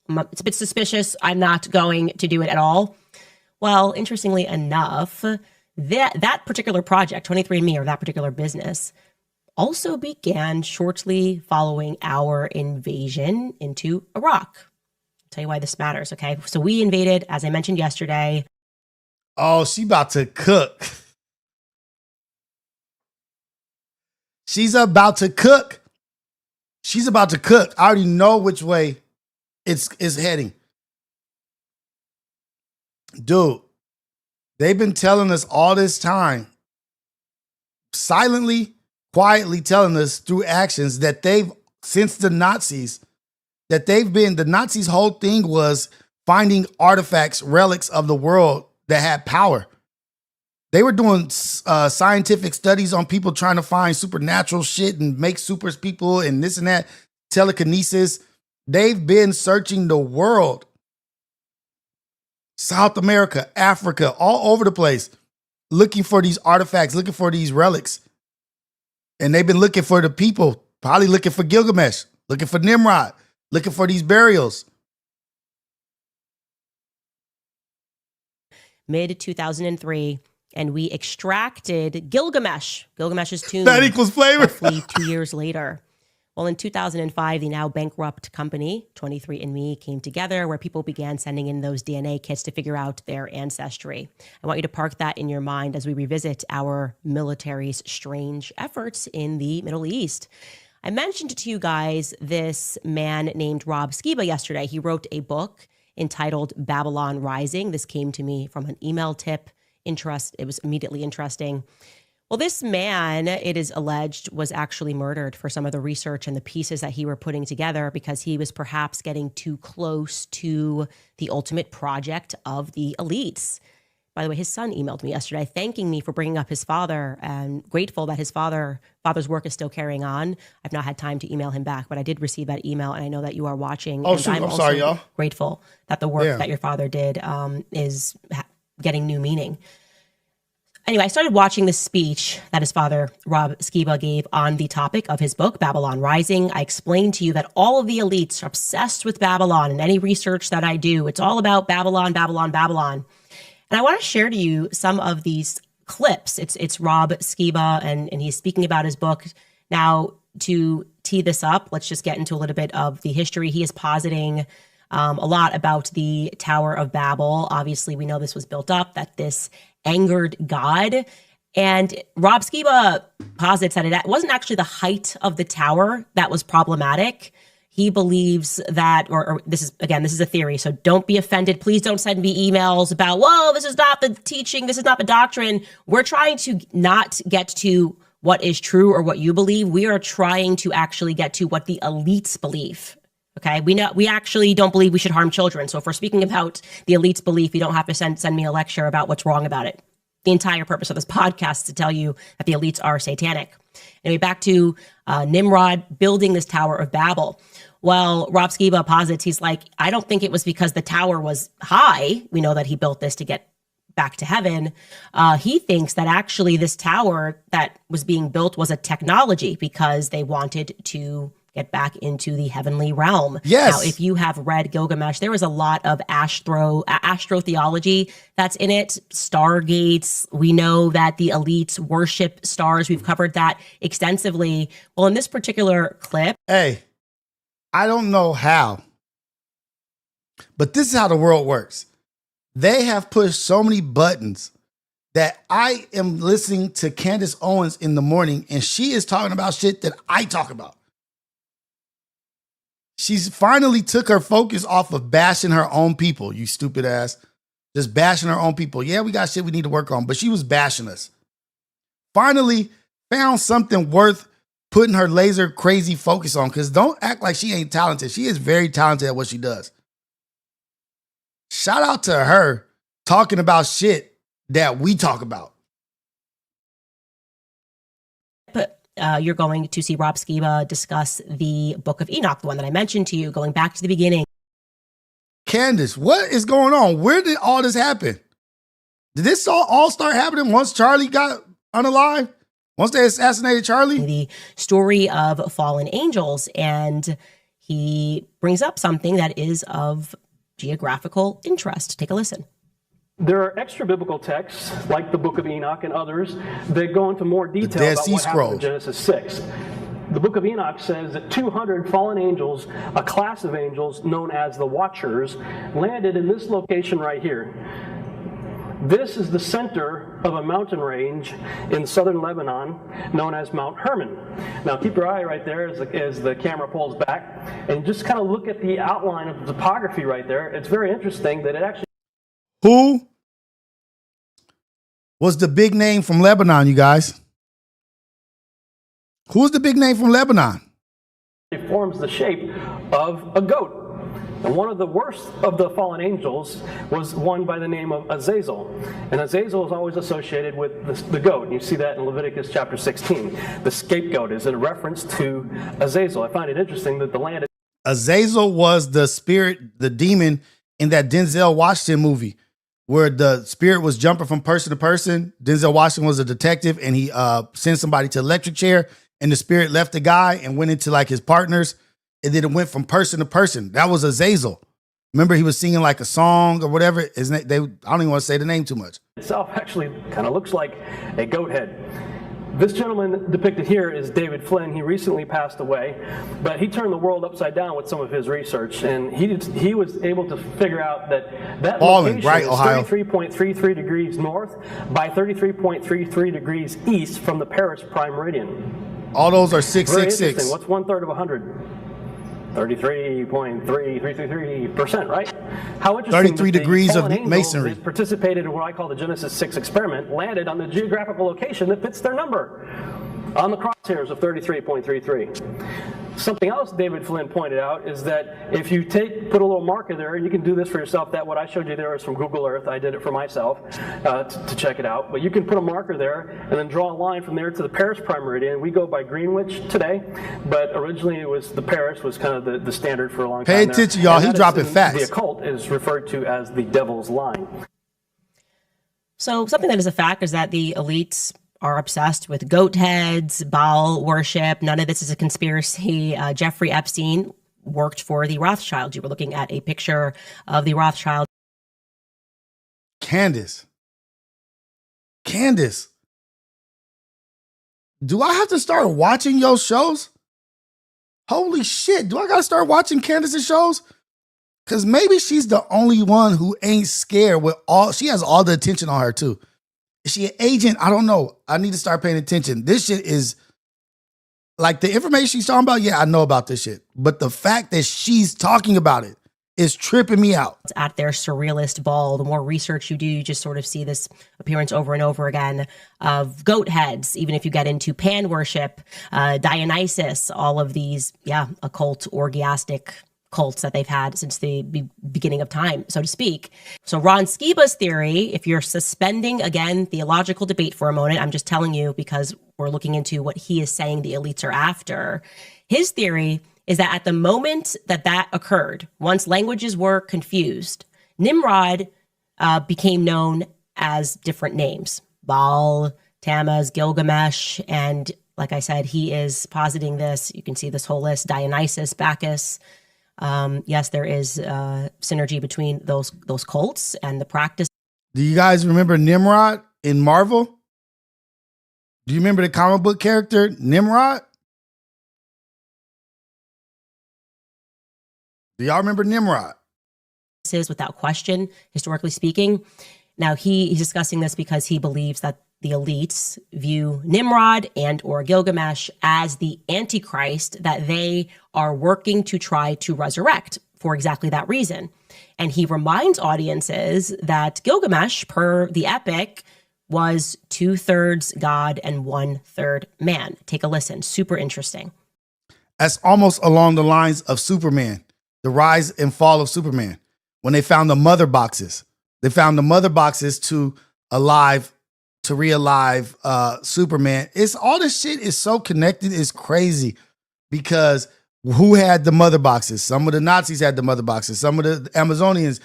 [SPEAKER 8] It's a bit suspicious. I'm not going to do it at all. Well, interestingly enough, that particular project, 23andMe, or that particular business, also began shortly following our invasion into Iraq. I'll tell you why this matters, okay? So we invaded, as I mentioned yesterday.
[SPEAKER 3] Oh, she about to cook. She's about to cook. She's about to cook. I already know which way it's heading. Dude, they've been telling us all this time, silently, quietly telling us through actions that since the Nazis, the Nazis' whole thing was finding artifacts, relics of the world that had power. They were doing scientific studies on people trying to find supernatural shit and make super people and this and that, telekinesis. They've been searching the world. South America, Africa, all over the place, looking for these artifacts, looking for these relics. And they've been looking for the people, probably looking for Gilgamesh, looking for Nimrod, looking for these burials.
[SPEAKER 8] Mid-2003, and we extracted Gilgamesh's tomb.
[SPEAKER 3] That equals flavor.
[SPEAKER 8] Roughly 2 years later. Well, in 2005, the now bankrupt company, 23andMe, came together where people began sending in those DNA kits to figure out their ancestry. I want you to park that in your mind as we revisit our military's strange efforts in the Middle East. I mentioned to you guys this man named Rob Skiba yesterday. He wrote a book entitled Babylon Rising. This came to me from an email tip. It was immediately interesting. Well, this man, it is alleged, was actually murdered for some of the research and the pieces that he were putting together because he was perhaps getting too close to the ultimate project of the elites. By the way, his son emailed me yesterday thanking me for bringing up his father and grateful that his father's work is still carrying on. I've not had time to email him back, but I did receive that email, and I know that you are watching.
[SPEAKER 3] Oh,
[SPEAKER 8] and
[SPEAKER 3] shoot, I'm
[SPEAKER 8] also
[SPEAKER 3] sorry, y'all.
[SPEAKER 8] grateful that the work that your father did is getting new meaning. Anyway, I started watching this speech that his father, Rob Skiba, gave on the topic of his book, Babylon Rising. I explained to you that all of the elites are obsessed with Babylon, and any research that I do, it's all about Babylon, Babylon, Babylon. And I want to share to you some of these clips. It's Rob Skiba, and he's speaking about his book. Now, to tee this up, let's just get into a little bit of the history. He is positing a lot about the Tower of Babel. Obviously, we know this was built up, that this angered God. And Rob Skiba posits that it wasn't actually the height of the tower that was problematic. He believes that, or this is a theory, so don't be offended. Please don't send me emails about, whoa, this is not the teaching, this is not the doctrine. We're trying to not get to what is true or what you believe. We are trying to actually get to what the elites believe. Okay, we actually don't believe we should harm children. So if we're speaking about the elites' belief, you don't have to send me a lecture about what's wrong about it. The entire purpose of this podcast is to tell you that the elites are satanic. Anyway, back to Nimrod building this Tower of Babel. Well, Rob Skiba posits, he's like, I don't think it was because the tower was high. We know that he built this to get back to heaven. He thinks that actually this tower that was being built was a technology because they wanted to get back into the heavenly realm.
[SPEAKER 3] Yes.
[SPEAKER 8] Now, if you have read Gilgamesh, there is a lot of astrotheology that's in it. Stargates. We know that the elites worship stars. We've covered that extensively. Well, in this particular clip.
[SPEAKER 3] Hey, I don't know how, but this is how the world works. They have pushed so many buttons that I am listening to Candace Owens in the morning, and she is talking about shit that I talk about. She's finally took her focus off of bashing her own people, you stupid ass. Just bashing her own people. Yeah, we got shit we need to work on, but she was bashing us. Finally found something worth putting her laser crazy focus on, because don't act like she ain't talented. She is very talented at what she does. Shout out to her talking about shit that we talk about.
[SPEAKER 8] You're going to see Rob Skiba discuss the Book of Enoch, the one that I mentioned to you, going back to the beginning.
[SPEAKER 3] Candace, what is going on? Where did all this happen? Did this all start happening once Charlie got unalive? Once they assassinated Charlie?
[SPEAKER 8] The story of fallen angels, and he brings up something that is of geographical interest. Take a listen.
[SPEAKER 9] There are extra biblical texts, like the Book of Enoch and others, that go into more detail about what happened in Genesis 6. The Book of Enoch says that 200 fallen angels, a class of angels known as the Watchers, landed in this location right here. This is the center of a mountain range in southern Lebanon known as Mount Hermon. Now keep your eye right there as the camera pulls back and just kind of look at the outline of the topography right there. It's very interesting that it actually...
[SPEAKER 3] Who was the big name from Lebanon, you guys? Who's the big name from Lebanon?
[SPEAKER 9] It forms the shape of a goat. And one of the worst of the fallen angels was one by the name of Azazel. And Azazel is always associated with the goat. And you see that in Leviticus chapter 16. The scapegoat is a reference to Azazel. I find it interesting that the land...
[SPEAKER 3] Azazel was the spirit, the demon in that Denzel Washington movie, where the spirit was jumping from person to person. Denzel Washington was a detective, and he sent somebody to electric chair, and the spirit left the guy and went into like his partners, and then it went from person to person. That was Azazel. Remember, he was singing like a song or whatever. I don't even want to say the name too much.
[SPEAKER 9] Itself actually kind of looks like a goat head. This gentleman depicted here is David Flynn. He recently passed away, but he turned the world upside down with some of his research, and he was able to figure out that location
[SPEAKER 3] right,
[SPEAKER 9] is
[SPEAKER 3] Ohio.
[SPEAKER 9] 33.33 degrees north by 33.33 degrees east from the Paris prime meridian.
[SPEAKER 3] All those are
[SPEAKER 9] Very
[SPEAKER 3] 666.
[SPEAKER 9] interesting. What's 1/3 of 100? 33.3333%, right? How interesting
[SPEAKER 3] 33 degrees of masonry.
[SPEAKER 9] That participated in what I call the Genesis 6 experiment landed on the geographical location that fits their number on the crosshairs of 33.33. Something else David Flynn pointed out is that if you put a little marker there, and you can do this for yourself, that what I showed you there is from Google Earth. I did it for myself to check it out. But you can put a marker there and then draw a line from there to the Paris prime meridian. We go by Greenwich today, but originally it was the Paris was kind of the standard for a long time.
[SPEAKER 3] Pay attention, y'all. He's dropping facts.
[SPEAKER 9] The occult is referred to as the devil's line.
[SPEAKER 8] So something that is a fact is that the elites are obsessed with goat heads, Baal worship. None of this is a conspiracy. Jeffrey Epstein worked for the Rothschilds. You were looking at a picture of the Rothschilds.
[SPEAKER 3] Candace, do I have to start watching your shows? Holy shit, do I gotta start watching Candace's shows? Because maybe she's the only one who ain't scared with she has all the attention on her too. Is she an agent? I don't know. I need to start paying attention. This shit is like the information she's talking about. Yeah, I know about this shit. But the fact that she's talking about it is tripping me out.
[SPEAKER 8] At their surrealist ball, the more research you do, you just sort of see this appearance over and over again of goat heads. Even if you get into Pan worship, Dionysus, all of these, occult, orgiastic cults that they've had since the beginning of time, so to speak. So Ron Skiba's theory, if you're suspending, again, theological debate for a moment, I'm just telling you because we're looking into what he is saying the elites are after. His theory is that at the moment that occurred, once languages were confused, Nimrod became known as different names. Baal, Tammuz, Gilgamesh, and like I said, he is positing this. You can see this whole list, Dionysus, Bacchus. Yes, there is synergy between those cults and the practice.
[SPEAKER 3] Do you guys remember Nimrod in Marvel? Do you remember the comic book character Nimrod? Do y'all remember Nimrod?
[SPEAKER 8] This is without question, historically speaking. Now he's discussing this because he believes that the elites view Nimrod and or Gilgamesh as the Antichrist that they are working to try to resurrect for exactly that reason. And he reminds audiences that Gilgamesh, per the epic, was 2/3 God and 1/3 man. Take a listen. Super interesting.
[SPEAKER 3] That's almost along the lines of Superman, the rise and fall of Superman. When they found the mother boxes, they found the mother boxes to re-alive Superman. It's all this shit is so connected. It's crazy because who had the mother boxes? Some of the Nazis had the mother boxes. Some of the Amazonians,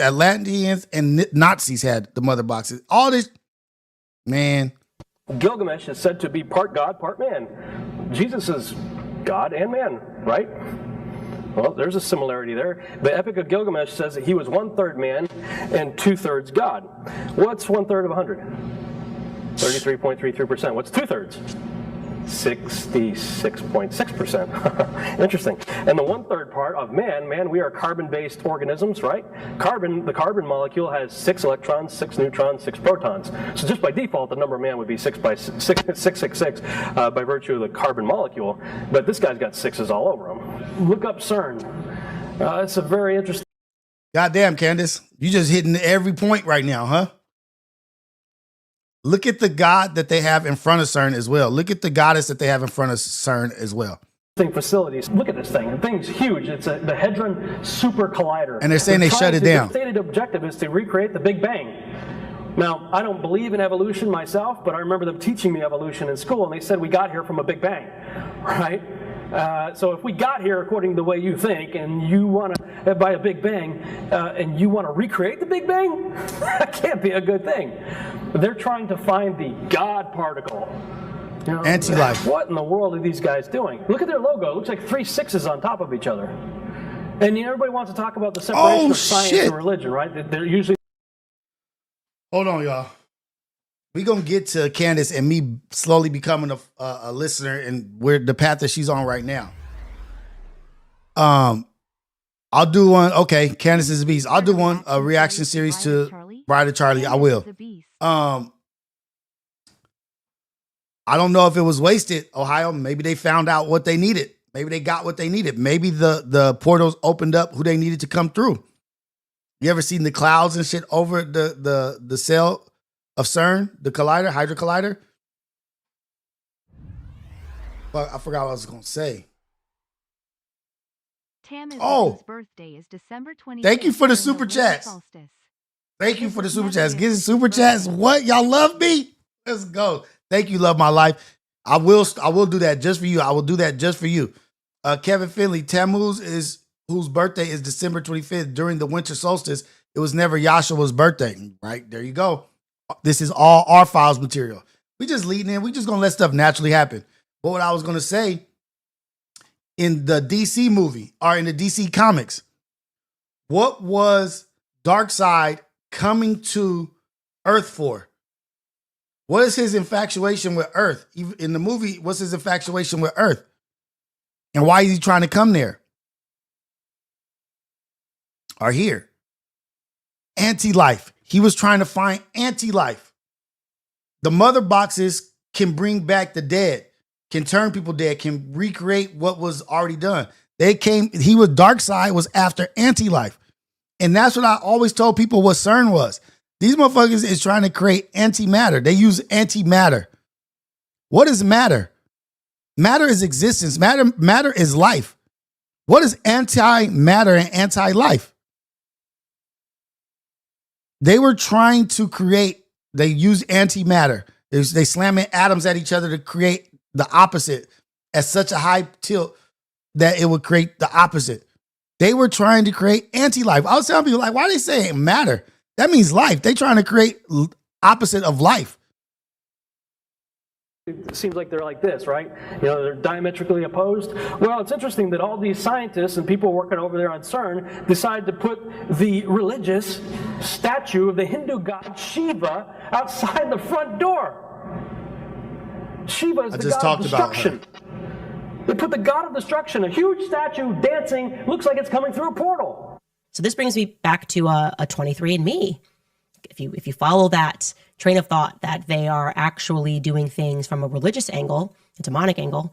[SPEAKER 3] Atlanteans, and Nazis had the mother boxes. All this, man.
[SPEAKER 9] Gilgamesh is said to be part God, part man. Jesus is God and man, right? Well, there's a similarity there. The Epic of Gilgamesh says that he was 1/3 man and 2/3 God. What's 1/3 of 100? 33.33%. What's 2/3? 66.6%. Interesting. And the 1/3 part of man, we are carbon-based organisms, right? The carbon molecule has 6 electrons, 6 neutrons, 6 protons. So just by default, the number of man would be 666 by virtue of the carbon molecule. But this guy's got 6s all over him. Look up CERN. It's a very interesting.
[SPEAKER 3] Goddamn, Candace, you just hitting every point right now, huh? Look at the god that they have in front of CERN as well. Look at the goddess that they have in front of CERN as well.
[SPEAKER 9] Facilities. Look at this thing. The thing's huge. It's the Hadron Super Collider.
[SPEAKER 3] And they're saying they shut it down.
[SPEAKER 9] The stated objective is to recreate the Big Bang. Now, I don't believe in evolution myself, but I remember them teaching me evolution in school, and they said we got here from a Big Bang, right? So if we got here according to the way you think, and you want to, by a Big Bang, and you want to recreate the Big Bang, that can't be a good thing. They're trying to find the God particle. You know,
[SPEAKER 3] anti-life.
[SPEAKER 9] What in the world are these guys doing? Look at their logo. It looks like 3 6s on top of each other. And everybody wants to talk about the separation of science and religion, right? They're usually.
[SPEAKER 3] Hold on, y'all. We're going to get to Candace and me slowly becoming a listener and where the path that she's on right now. I'll do one. Okay, Candace is a beast. I'll do one, a reaction series to Bride of Charlie. I will. I don't know if it was wasted, Ohio. Maybe they found out what they needed. Maybe they got what they needed. Maybe the portals opened up who they needed to come through. You ever seen the clouds and shit over the cell of CERN, the collider, Hydra Collider? But I forgot what I was going to say.
[SPEAKER 5] Tamiz's birthday is December 25th.
[SPEAKER 3] Thank you for the super chats. Thank you for the super chats. Get the super chats. What? Y'all love me? Let's go. Thank you, Love My Life. I will do that just for you. I will do that just for you. Kevin Finley, Tammuz whose birthday is December 25th during the winter solstice. It was never Yahshua's birthday. Right? There you go. This is all our files material. We just leading in. We just gonna let stuff naturally happen. But what I was gonna say, in the DC movie or in the DC comics, what was Darkseid coming to Earth for? What is his infatuation with Earth? In the movie, what's his infatuation with Earth? And why is he trying to come there? Or here? Anti-life. He was trying to find anti-life. The mother boxes can bring back the dead, can turn people dead, can recreate what was already done. Darkseid was after anti-life. And that's what I always told people what CERN was. These motherfuckers is trying to create antimatter. They use antimatter. What is matter? Matter is existence. Matter is life. What is antimatter and anti-life? They were trying to create, they use antimatter. They slamming atoms at each other to create the opposite at such a high tilt that it would create the opposite. They were trying to create anti-life. I was telling people, like, why are they saying matter? That means life. They're trying to create opposite of life.
[SPEAKER 9] It seems like they're like this, right? You know, they're diametrically opposed. Well, it's interesting that all these scientists and people working over there on CERN decided to put the religious statue of the Hindu god Sheba outside the front door. Sheba is the god of destruction. They put the god of destruction, a huge statue dancing, looks like it's coming through a portal.
[SPEAKER 8] So this brings me back to a 23andMe. If you follow that train of thought that they are actually doing things from a religious angle, a demonic angle,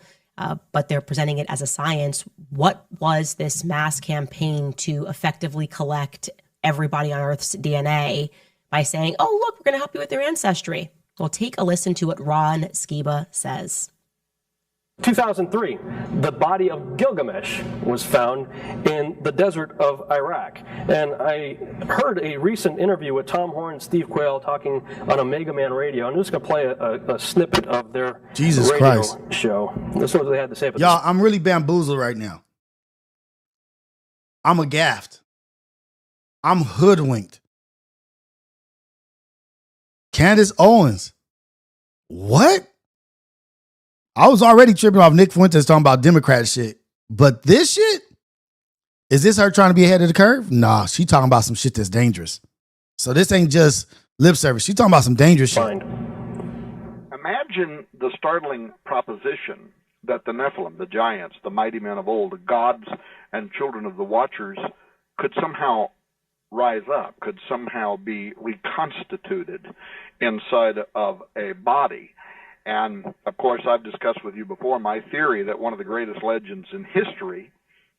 [SPEAKER 8] but they're presenting it as a science, what was this mass campaign to effectively collect everybody on Earth's DNA by saying, oh, look, we're going to help you with your ancestry? Well, take a listen to what Ron Sheba says.
[SPEAKER 9] 2003, the body of Gilgamesh was found in the desert of Iraq. And I heard a recent interview with Tom Horn and Steve Quayle talking on Omega Man Radio. I'm just going to play a snippet of their radio show. This is what they had to say about this.
[SPEAKER 3] Y'all, I'm really bamboozled right now. I'm aghast. I'm hoodwinked. Candace Owens. What? I was already tripping off Nick Fuentes talking about Democrat shit. But this shit? Is this her trying to be ahead of the curve? Nah, she talking about some shit that's dangerous. So this ain't just lip service. She talking about some dangerous shit.
[SPEAKER 10] Imagine the startling proposition that the Nephilim, the giants, the mighty men of old, the gods and children of the Watchers could somehow rise up, could somehow be reconstituted inside of a body. And, of course, I've discussed with you before my theory that one of the greatest legends in history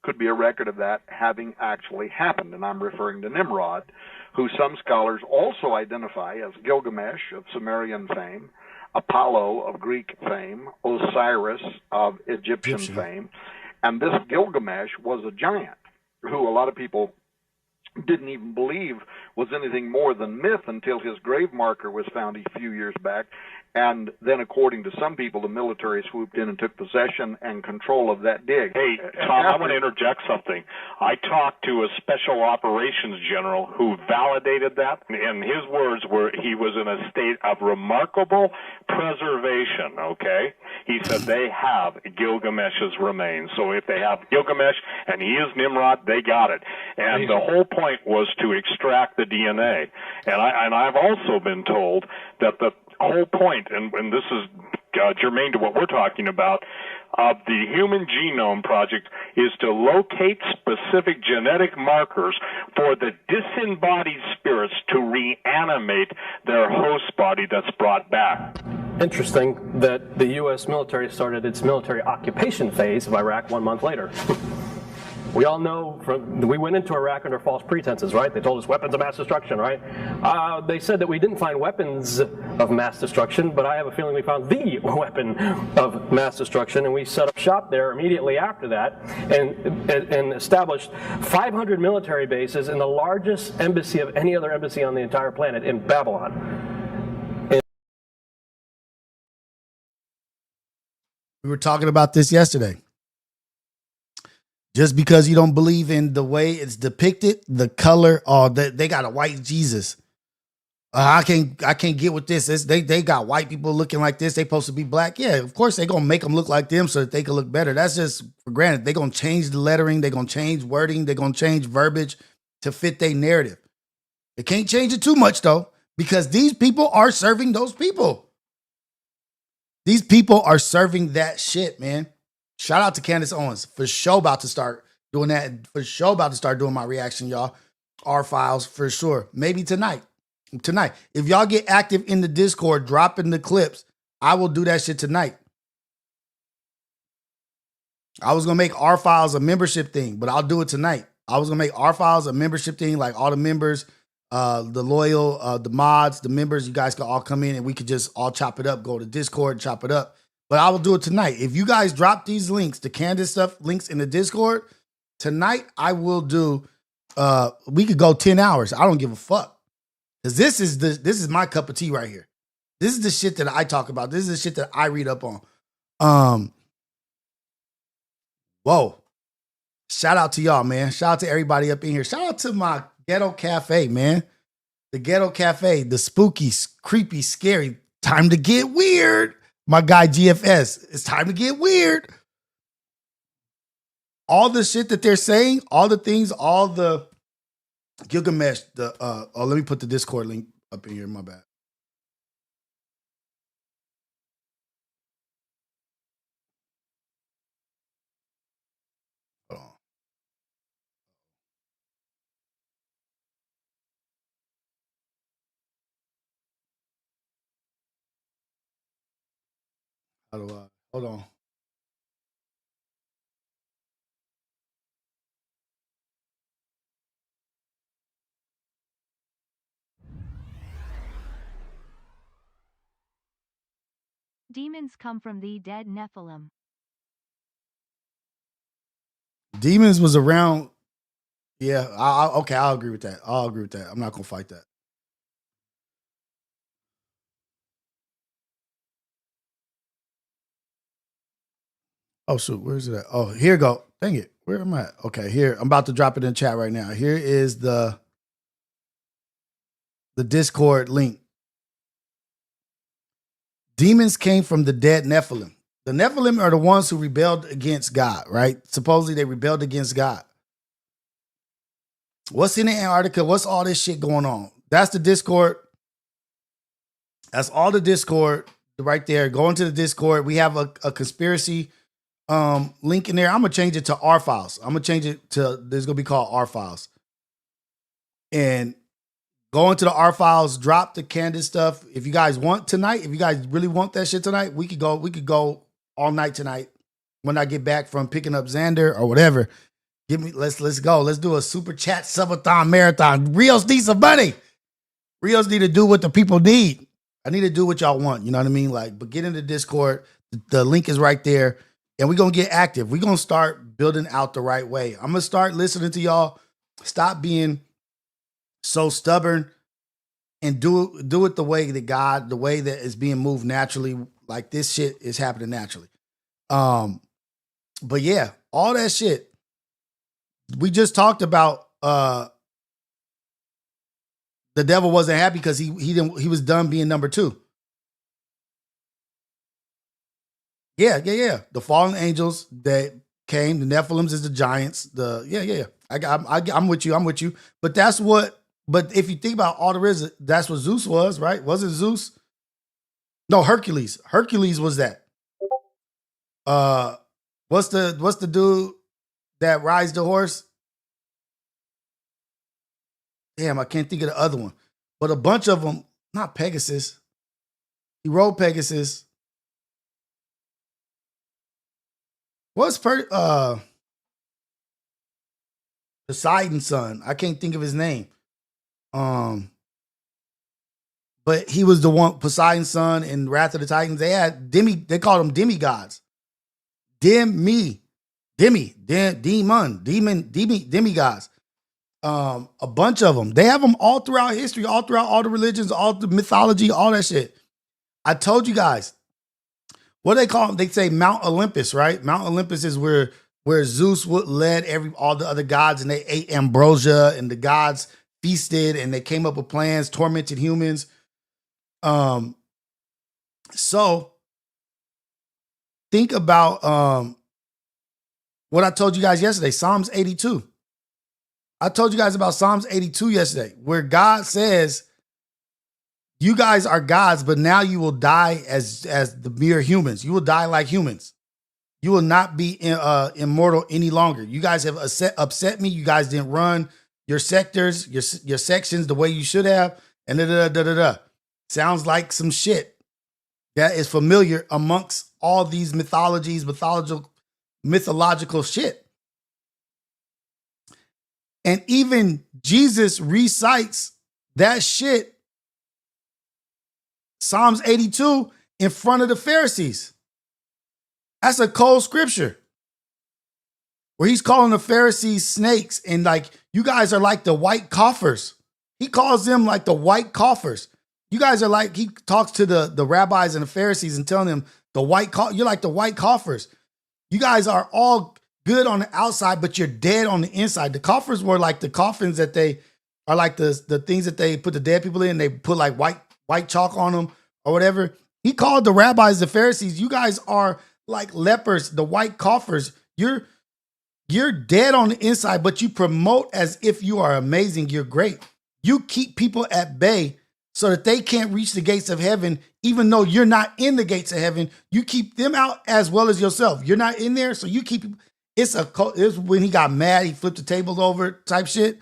[SPEAKER 10] could be a record of that having actually happened. And I'm referring to Nimrod, who some scholars also identify as Gilgamesh of Sumerian fame, Apollo of Greek fame, Osiris of Egyptian fame. And this Gilgamesh was a giant who a lot of people didn't even believe was anything more than myth until his grave marker was found a few years back. And then, according to some people, the military swooped in and took possession and control of that dig.
[SPEAKER 11] Hey, Tom, I want to interject something. I talked to a special operations general who validated that, and his words were he was in a state of remarkable preservation, okay? He said they have Gilgamesh's remains. So if they have Gilgamesh and he is Nimrod, they got it. And the whole point was to extract the DNA. And I've also been told that the whole point, and this is germane to what we're talking about, of the Human Genome Project is to locate specific genetic markers for the disembodied spirits to reanimate their host body that's brought back.
[SPEAKER 9] interesting that the U.S. military started its military occupation phase of Iraq 1 month later. We all know we went into Iraq under false pretenses, right? They told us weapons of mass destruction, right? They said that we didn't find weapons of mass destruction, but I have a feeling we found the weapon of mass destruction, and we set up shop there immediately after that and established 500 military bases in the largest embassy of any other embassy on the entire planet in Babylon.
[SPEAKER 3] We were talking about this yesterday. Just because you don't believe in the way it's depicted, the color, or they got a white Jesus. I can't get with this. They got white people looking like this. They supposed to be black. Yeah, of course they gonna make them look like them so that they can look better. That's just for granted. They gonna change the lettering. They gonna change wording. They gonna change verbiage to fit their narrative. They can't change it too much though, because these people are serving those people. These people are serving that shit, man. Shout out to Candace Owens. For sure about to start doing that. For sure about to start doing my reaction, y'all. R files for sure. Maybe tonight. Tonight. If y'all get active in the Discord, dropping the clips, I will do that shit tonight. I was going to make R files a membership thing, but I'll do it tonight. I was going to make R files a membership thing, like all the members, the loyal, the mods, the members, you guys can all come in and we could just all chop it up, go to Discord, chop it up. But I will do it tonight. If you guys drop these links, the Candace stuff, links in the Discord, tonight I will do, we could go 10 hours. I don't give a fuck. Because this is my cup of tea right here. This is the shit that I talk about. This is the shit that I read up on. Whoa. Shout out to y'all, man. Shout out to everybody up in here. Shout out to my Ghetto Cafe, man. The Ghetto Cafe, the spooky, creepy, scary, time to get weird. My guy GFS, it's time to get weird. All the shit that they're saying, all the things, all the Gilgamesh, let me put the Discord link up in here, my bad. Hold on. How do I, hold on.
[SPEAKER 5] Demons come from the dead Nephilim.
[SPEAKER 3] Demons was around. Yeah, okay, I'll agree with that. I'll agree with that. I'm not going to fight that. Oh, shoot, where is it at? Oh, here you go. Dang it. Where am I at? Okay, here. I'm about to drop it in chat right now. Here is the Discord link. Demons came from the dead Nephilim. The Nephilim are the ones who rebelled against God, right? Supposedly they rebelled against God. What's in Antarctica? What's all this shit going on? That's the Discord. That's all the Discord right there. Go into the Discord. We have a conspiracy link in there. I'm going to change it to R files. I'm going to change it to, there's going to be called R files. And go into the R files, drop the Candace stuff. If you guys want tonight, if you guys really want that shit tonight, we could go all night tonight when I get back from picking up Xander or whatever. Let's go. Let's do a super chat subathon marathon. Rios need some money. Rios need to do what the people need. I need to do what y'all want. You know what I mean? Like, but get into Discord. The link is right there. And we're going to get active. We're going to start building out the right way. I'm going to start listening to y'all. Stop being so stubborn and do it the way that God, the way that is being moved naturally. Like this shit is happening naturally. But yeah, all that shit. We just talked about the devil wasn't happy because he was done being number 2. Yeah. The fallen angels that came, the Nephilims is the giants. I'm with you. But that's what. But if you think about all there is, that's what Zeus was, right? Wasn't Zeus? No, Hercules. Hercules was that. What's the dude that rides the horse? Damn, I can't think of the other one. But a bunch of them, not Pegasus. He rode Pegasus. What's Poseidon's son? I can't think of his name. But he was the one, Poseidon's son in Wrath of the Titans. They called them demigods. Demigods. A bunch of them. They have them all throughout history, all throughout all the religions, all the mythology, all that shit. I told you guys. What do they call them? They say Mount Olympus, right? Mount Olympus is where Zeus led all the other gods, and they ate ambrosia, and the gods feasted, and they came up with plans, tormented humans. So think about what I told you guys yesterday, Psalms 82. I told you guys about Psalms 82 yesterday, where God says, you guys are gods, but now you will die as the mere humans. You will die like humans. You will not be immortal any longer. You guys have upset me. You guys didn't run your sectors, your sections the way you should have, and da-da-da-da-da-da. Sounds like some shit that is familiar amongst all these mythological shit. And even Jesus recites that shit, Psalms 82, in front of the Pharisees. That's a cold scripture where he's calling the Pharisees snakes and like, you guys are like the white coffers. He calls them like the white coffers. You guys are like, he talks to the rabbis and the Pharisees and telling them you're like the white coffers. You guys are all good on the outside, but you're dead on the inside. The coffers were like the coffins that they are like the things that they put the dead people in. They put like white chalk on them or whatever. He called the rabbis, the Pharisees, you guys are like lepers, the white coffers. You're dead on the inside, but you promote as if you are amazing. You're great. You keep people at bay so that they can't reach the gates of heaven, even though you're not in the gates of heaven. You keep them out as well as yourself. You're not in there, so you keep. It's when he got mad, he flipped the tables over type shit.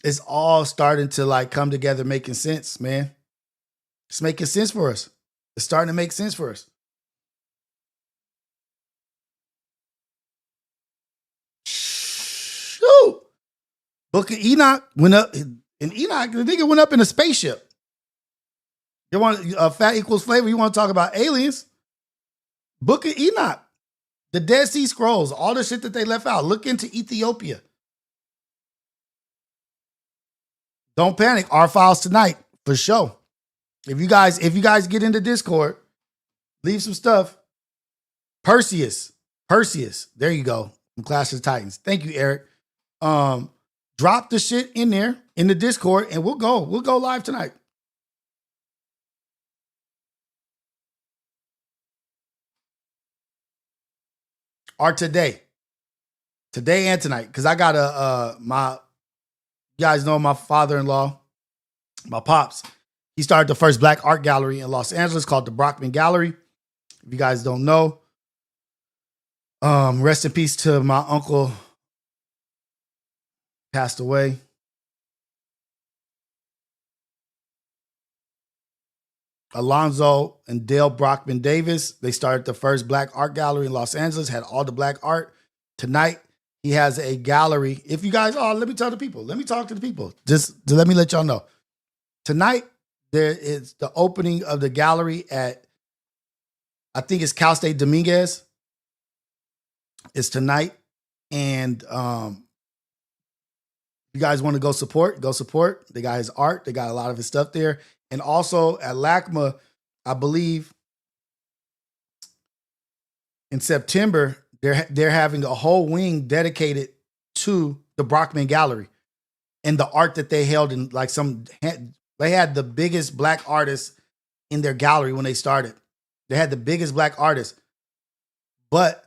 [SPEAKER 3] It's all starting to like come together, making sense, man. It's making sense for us. It's starting to make sense for us. Shoot. Book of Enoch went up, and Enoch, the nigga went up in a spaceship. You want fat equals flavor? You want to talk about aliens? Book of Enoch, the Dead Sea Scrolls, all the shit that they left out. Look into Ethiopia. Don't panic. Our files tonight for sure. If you guys get into Discord, leave some stuff. Perseus. There you go. From Clash of the Titans. Thank you, Eric. Drop the shit in there in the Discord, and we'll go live tonight. Or today and tonight, because I got you guys know my father-in-law, my pops. He started the first black art gallery in Los Angeles called the Brockman Gallery. If you guys don't know, rest in peace to my uncle, passed away. Alonzo and Dale Brockman Davis, they started the first black art gallery in Los Angeles, had all the black art. Tonight, he has a gallery. If you guys, let me tell the people. Let me talk to the people. Just to let me let y'all know. Tonight, there is the opening of the gallery at, I think it's Cal State Dominguez. It's tonight. And you guys want to go support, go support. They got his art. They got a lot of his stuff there. And also at LACMA, I believe in September, they're having a whole wing dedicated to the Brockman Gallery and the art that they held in like they had the biggest black artists in their gallery when they started. They had the biggest black artists, but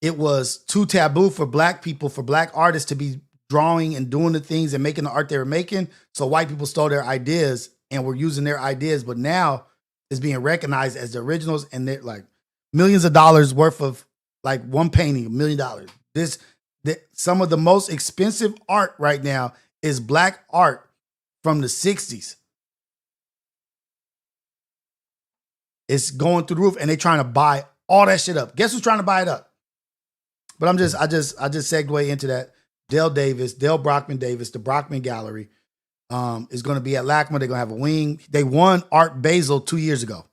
[SPEAKER 3] it was too taboo for black people, for black artists to be drawing and doing the things and making the art they were making. So white people stole their ideas and were using their ideas, but now it's being recognized as the originals, and they're like millions of dollars worth of Like one painting, $1 million. Some of the most expensive art right now is black art from the 60s. It's going through the roof, and they're trying to buy all that shit up. Guess who's trying to buy it up? But I just segue into that. Dale Brockman Davis, the Brockman Gallery, is going to be at LACMA. They're going to have a wing. They won Art Basel 2 years ago.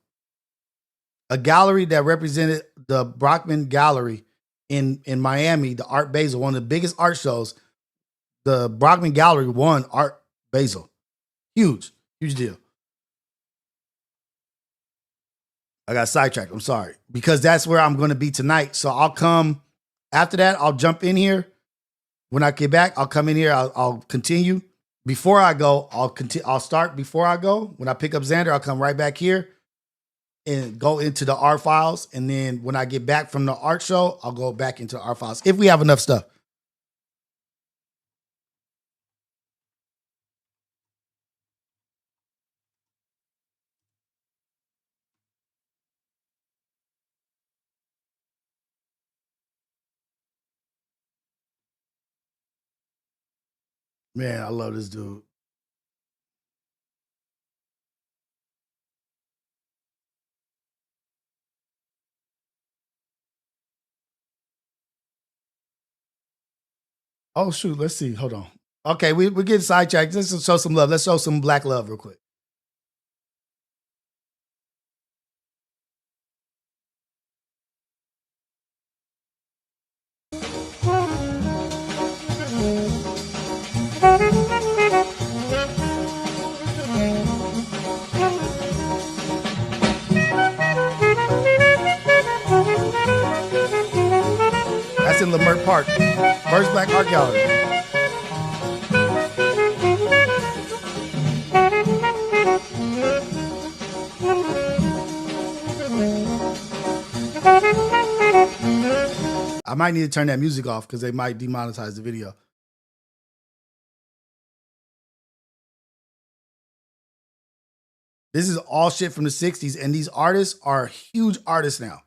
[SPEAKER 3] A gallery that represented the Brockman Gallery in Miami, the Art Basel, one of the biggest art shows. The Brockman Gallery won Art Basel. Huge deal. I got sidetracked. I'm sorry. Because that's where I'm going to be tonight. So I'll come after that. I'll jump in here. When I get back, I'll come in here. I'll continue. Before I go, I'll start before I go. When I pick up Xander, I'll come right back here and go into the art files. And then when I get back from the art show, I'll go back into the art files if we have enough stuff. Man, I love this dude. Oh, shoot. Let's see. Hold on. Okay, we're getting sidetracked. Let's show some love. Let's show some black love real quick. That's in Leimert Park. First Black Art Gallery. I might need to turn that music off because they might demonetize the video. This is all shit from the 60s, and these artists are huge artists now.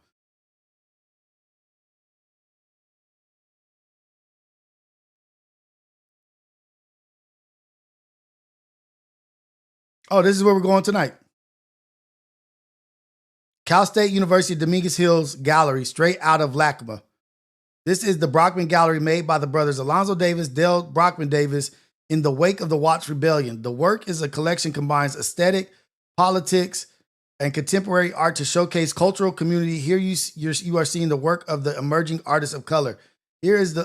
[SPEAKER 3] Oh, this is where we're going tonight. Cal State University Dominguez Hills Gallery, straight out of LACMA. This is the Brockman Gallery made by the brothers Alonzo Davis, Dale Brockman Davis in the wake of the Watts Rebellion. The work is a collection combines aesthetic, politics, and contemporary art to showcase cultural community. Here you are seeing the work of the emerging artists of color. Here is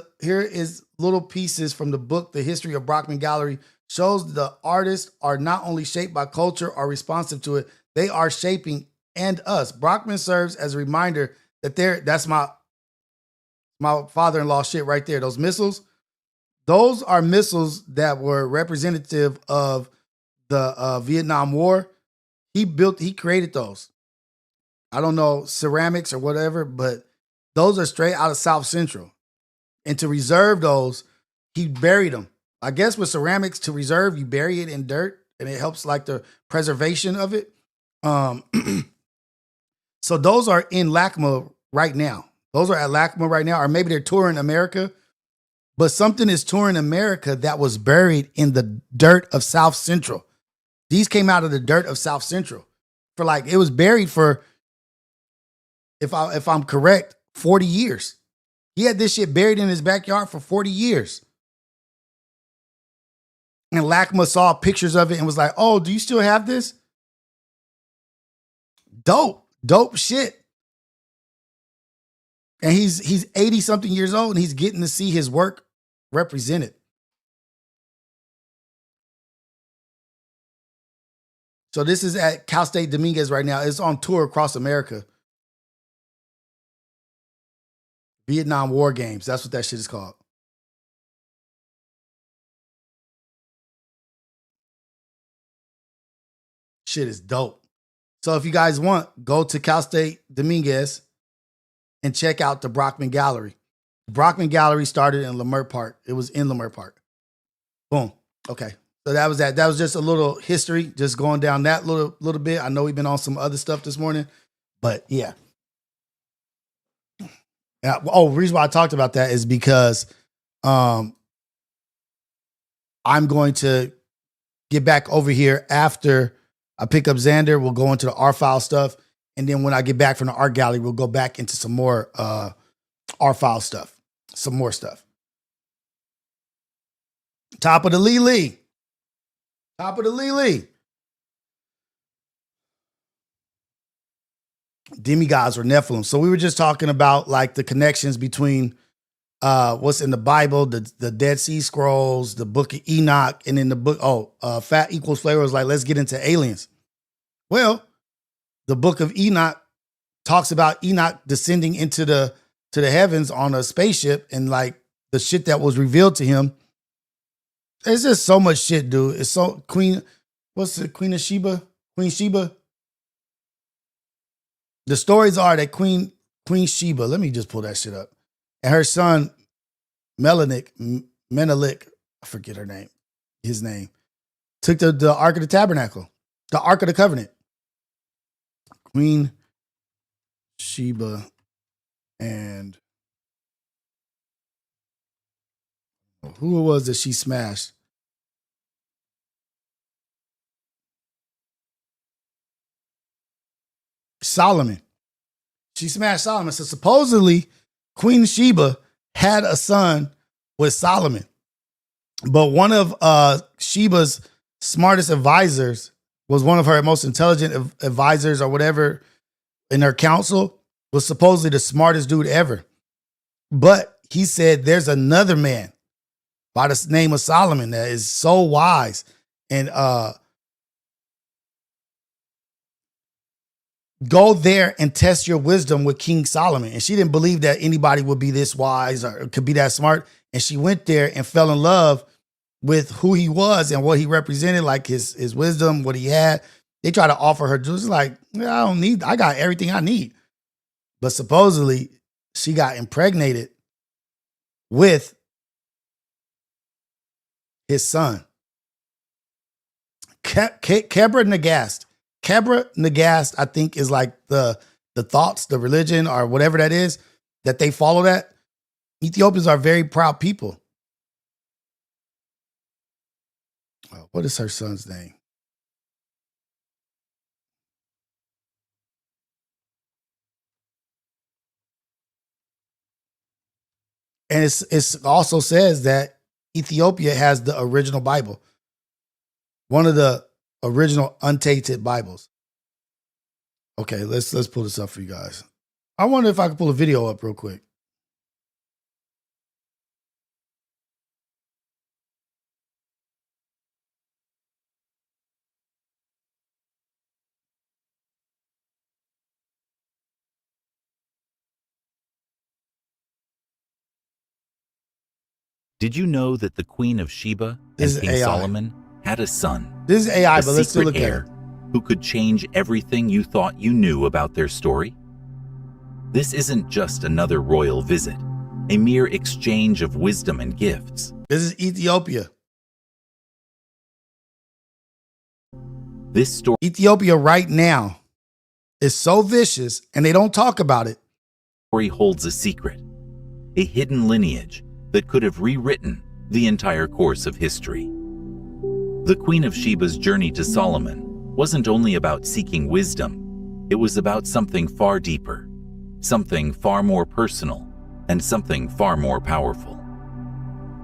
[SPEAKER 3] little pieces from the book, The History of Brockman Gallery, shows the artists are not only shaped by culture or responsive to it, they are shaping and us. Brockman serves as a reminder that that's my father-in-law shit right there. Those missiles, those are missiles that were representative of the Vietnam War. He created those. I don't know, ceramics or whatever, but those are straight out of South Central. And to reserve those, he buried them. I guess with ceramics, to reserve, you bury it in dirt and it helps like the preservation of it. So those are in LACMA right now. Those are at LACMA right now, or maybe they're touring America. But something is touring America that was buried in the dirt of South Central. These came out of the dirt of South Central. For like, it was buried for, if I'm correct, 40 years. He had this shit buried in his backyard for 40 years. And LACMA saw pictures of it and was like, oh, do you still have this? Dope shit. And he's 80 something years old and he's getting to see his work represented. So this is at Cal State Dominguez right now. It's on tour across America. Vietnam War Games. That's what that shit is called. Shit is dope. So if you guys want, go to Cal State Dominguez and check out the Brockman Gallery. The Brockman Gallery started in Leimert Park. It was in Leimert Park. Boom. Okay. So that was that. That was just a little history, just going down that little bit. I know we've been on some other stuff this morning, but yeah. Reason why I talked about that is because I'm going to get back over here after I pick up Xander. We'll go into the R file stuff. And then when I get back from the art gallery, we'll go back into some more R file stuff, some more stuff. Top of the Lee. Top of the Lee. Demigods or Nephilim. So we were just talking about like the connections between what's in the Bible, the Dead Sea Scrolls, the Book of Enoch, and in the book, fat equals flavor was like, let's get into aliens. Well, the Book of Enoch talks about Enoch descending into the heavens on a spaceship, and like the shit that was revealed to him. It's just so much shit, dude. It's so Queen of Sheba? Queen Sheba? The stories are that Queen Sheba, let me just pull that shit up. And her son, Menelik, I forget his name, took the Ark of the Tabernacle, the Ark of the Covenant. Queen Sheba and who it was that she smashed? Solomon. She smashed Solomon. So supposedly Queen Sheba had a son with Solomon. But one of Sheba's smartest advisors was one of her most intelligent advisors or whatever in her council, was supposedly the smartest dude ever. But he said there's another man by the name of Solomon that is so wise and go there and test your wisdom with King Solomon. And she didn't believe that anybody would be this wise or could be that smart. And she went there and fell in love with who he was and what he represented, like his wisdom, what he had. They try to offer her just like, I got everything I need. But supposedly she got impregnated with his son. Kebra Nagast. Kebra Nagast, I think, is like the thoughts, the religion, or whatever that is, that they follow that. Ethiopians are very proud people. What is her son's name? And it's also says that Ethiopia has the original Bible. One of the original untainted Bibles. Okay, let's pull this up for you guys. I wonder if I can pull a video up real quick.
[SPEAKER 12] Did you know that the Queen of Sheba and King Solomon had a son?
[SPEAKER 3] This is AI, but let's still look at it.
[SPEAKER 12] Who could change everything you thought you knew about their story? This isn't just another royal visit, a mere exchange of wisdom and gifts.
[SPEAKER 3] This is Ethiopia.
[SPEAKER 12] This story,
[SPEAKER 3] Ethiopia right now, is so vicious, and they don't talk about it.
[SPEAKER 12] Story holds a secret, a hidden lineage that could have rewritten the entire course of history. The Queen of Sheba's journey to Solomon wasn't only about seeking wisdom, it was about something far deeper, something far more personal, and something far more powerful.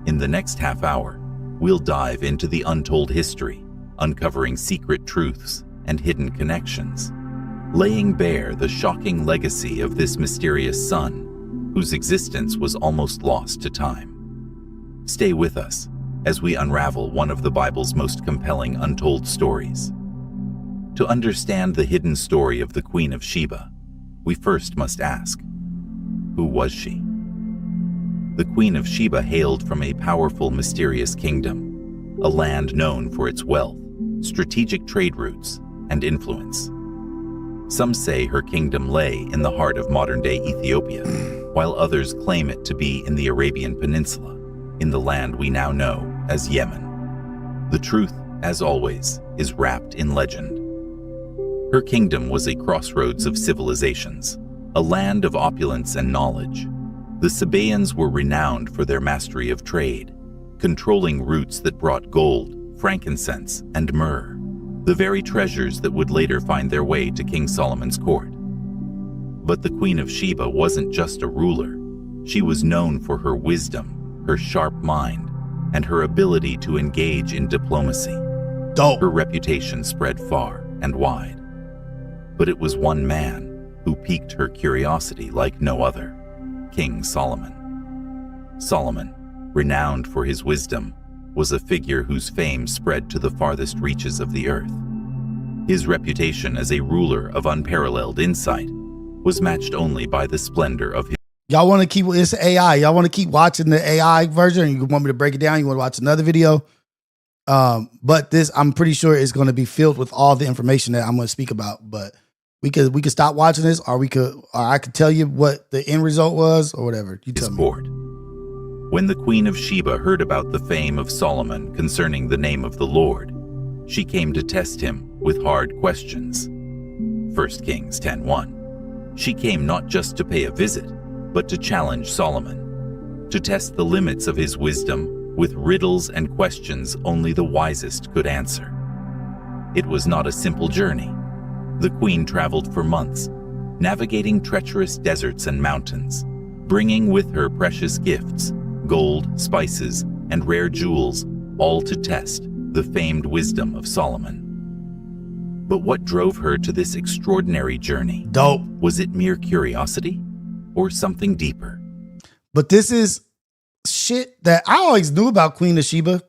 [SPEAKER 12] In the next half hour, we'll dive into the untold history, uncovering secret truths and hidden connections, laying bare the shocking legacy of this mysterious son, whose existence was almost lost to time. Stay with us as we unravel one of the Bible's most compelling untold stories. To understand the hidden story of the Queen of Sheba, we first must ask, who was she? The Queen of Sheba hailed from a powerful, mysterious kingdom, a land known for its wealth, strategic trade routes, and influence. Some say her kingdom lay in the heart of modern-day Ethiopia, while others claim it to be in the Arabian Peninsula, in the land we now know as Yemen. The truth, as always, is wrapped in legend. Her kingdom was a crossroads of civilizations, a land of opulence and knowledge, The Sabaeans were renowned for their mastery of trade, controlling routes that brought gold, frankincense, and myrrh, the very treasures that would later find their way to King Solomon's court. But the Queen of Sheba wasn't just a ruler. She was known for her wisdom, her sharp mind, and her ability to engage in diplomacy.
[SPEAKER 3] Dope.
[SPEAKER 12] Her reputation spread far and wide. But it was one man who piqued her curiosity like no other: King Solomon. Solomon, renowned for his wisdom, was a figure whose fame spread to the farthest reaches of the earth. His reputation as a ruler of unparalleled insight was matched only by the splendor of his...
[SPEAKER 3] Y'all want to keep, it's AI. Y'all want to keep watching the AI version? You want me to break it down? You want to watch another video? But this, I'm pretty sure, is going to be filled with all the information that I'm going to speak about. But we could stop watching this, or I could tell you what the end result was, or whatever. You tell me.
[SPEAKER 12] Board. When the Queen of Sheba heard about the fame of Solomon concerning the name of the Lord, she came to test him with hard questions. 1 Kings 10:1. She came not just to pay a visit, but to challenge Solomon, to test the limits of his wisdom with riddles and questions only the wisest could answer. It was not a simple journey. The queen traveled for months, navigating treacherous deserts and mountains, bringing with her precious gifts, gold, spices, and rare jewels, all to test the famed wisdom of Solomon. But what drove her to this extraordinary journey?
[SPEAKER 3] Dope.
[SPEAKER 12] Was it mere curiosity or something deeper?
[SPEAKER 3] But this is shit that I always knew about Queen Sheba,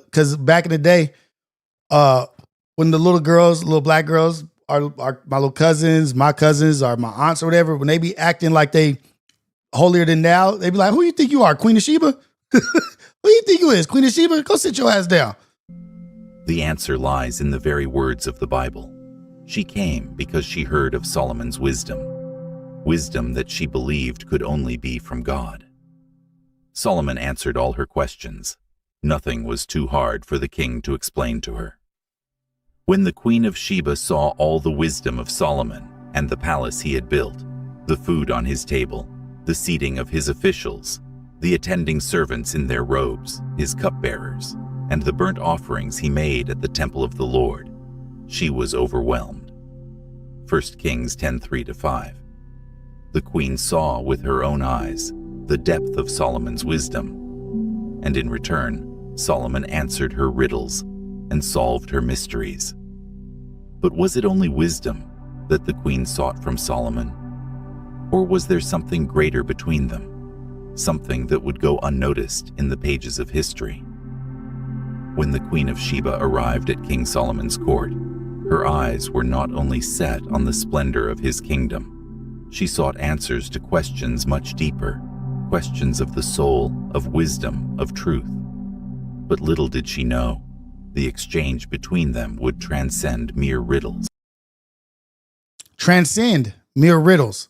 [SPEAKER 3] because back in the day, when the little black girls are my little cousins, my cousins, or my aunts or whatever, when they be acting like they holier than thou, they be like, "Who you think you are, Queen of Sheba? Who you think you is, Queen of Sheba? Go sit your ass down."
[SPEAKER 12] The answer lies in the very words of the Bible. She came because she heard of Solomon's wisdom that she believed could only be from God. Solomon answered all her questions. Nothing was too hard for the king to explain to her. When the Queen of Sheba saw all the wisdom of Solomon and the palace he had built, the food on his table, the seating of his officials, the attending servants in their robes, his cupbearers, and the burnt offerings he made at the temple of the Lord, she was overwhelmed. 1 Kings 10:3-5. The queen saw with her own eyes the depth of Solomon's wisdom, and in return, Solomon answered her riddles and solved her mysteries. But was it only wisdom that the queen sought from Solomon? Or was there something greater between them, something that would go unnoticed in the pages of history? When the Queen of Sheba arrived at King Solomon's court, her eyes were not only set on the splendor of his kingdom, she sought answers to questions much deeper, questions of the soul, of wisdom, of truth. But little did she know, the exchange between them would transcend mere riddles.
[SPEAKER 3] Transcend mere riddles.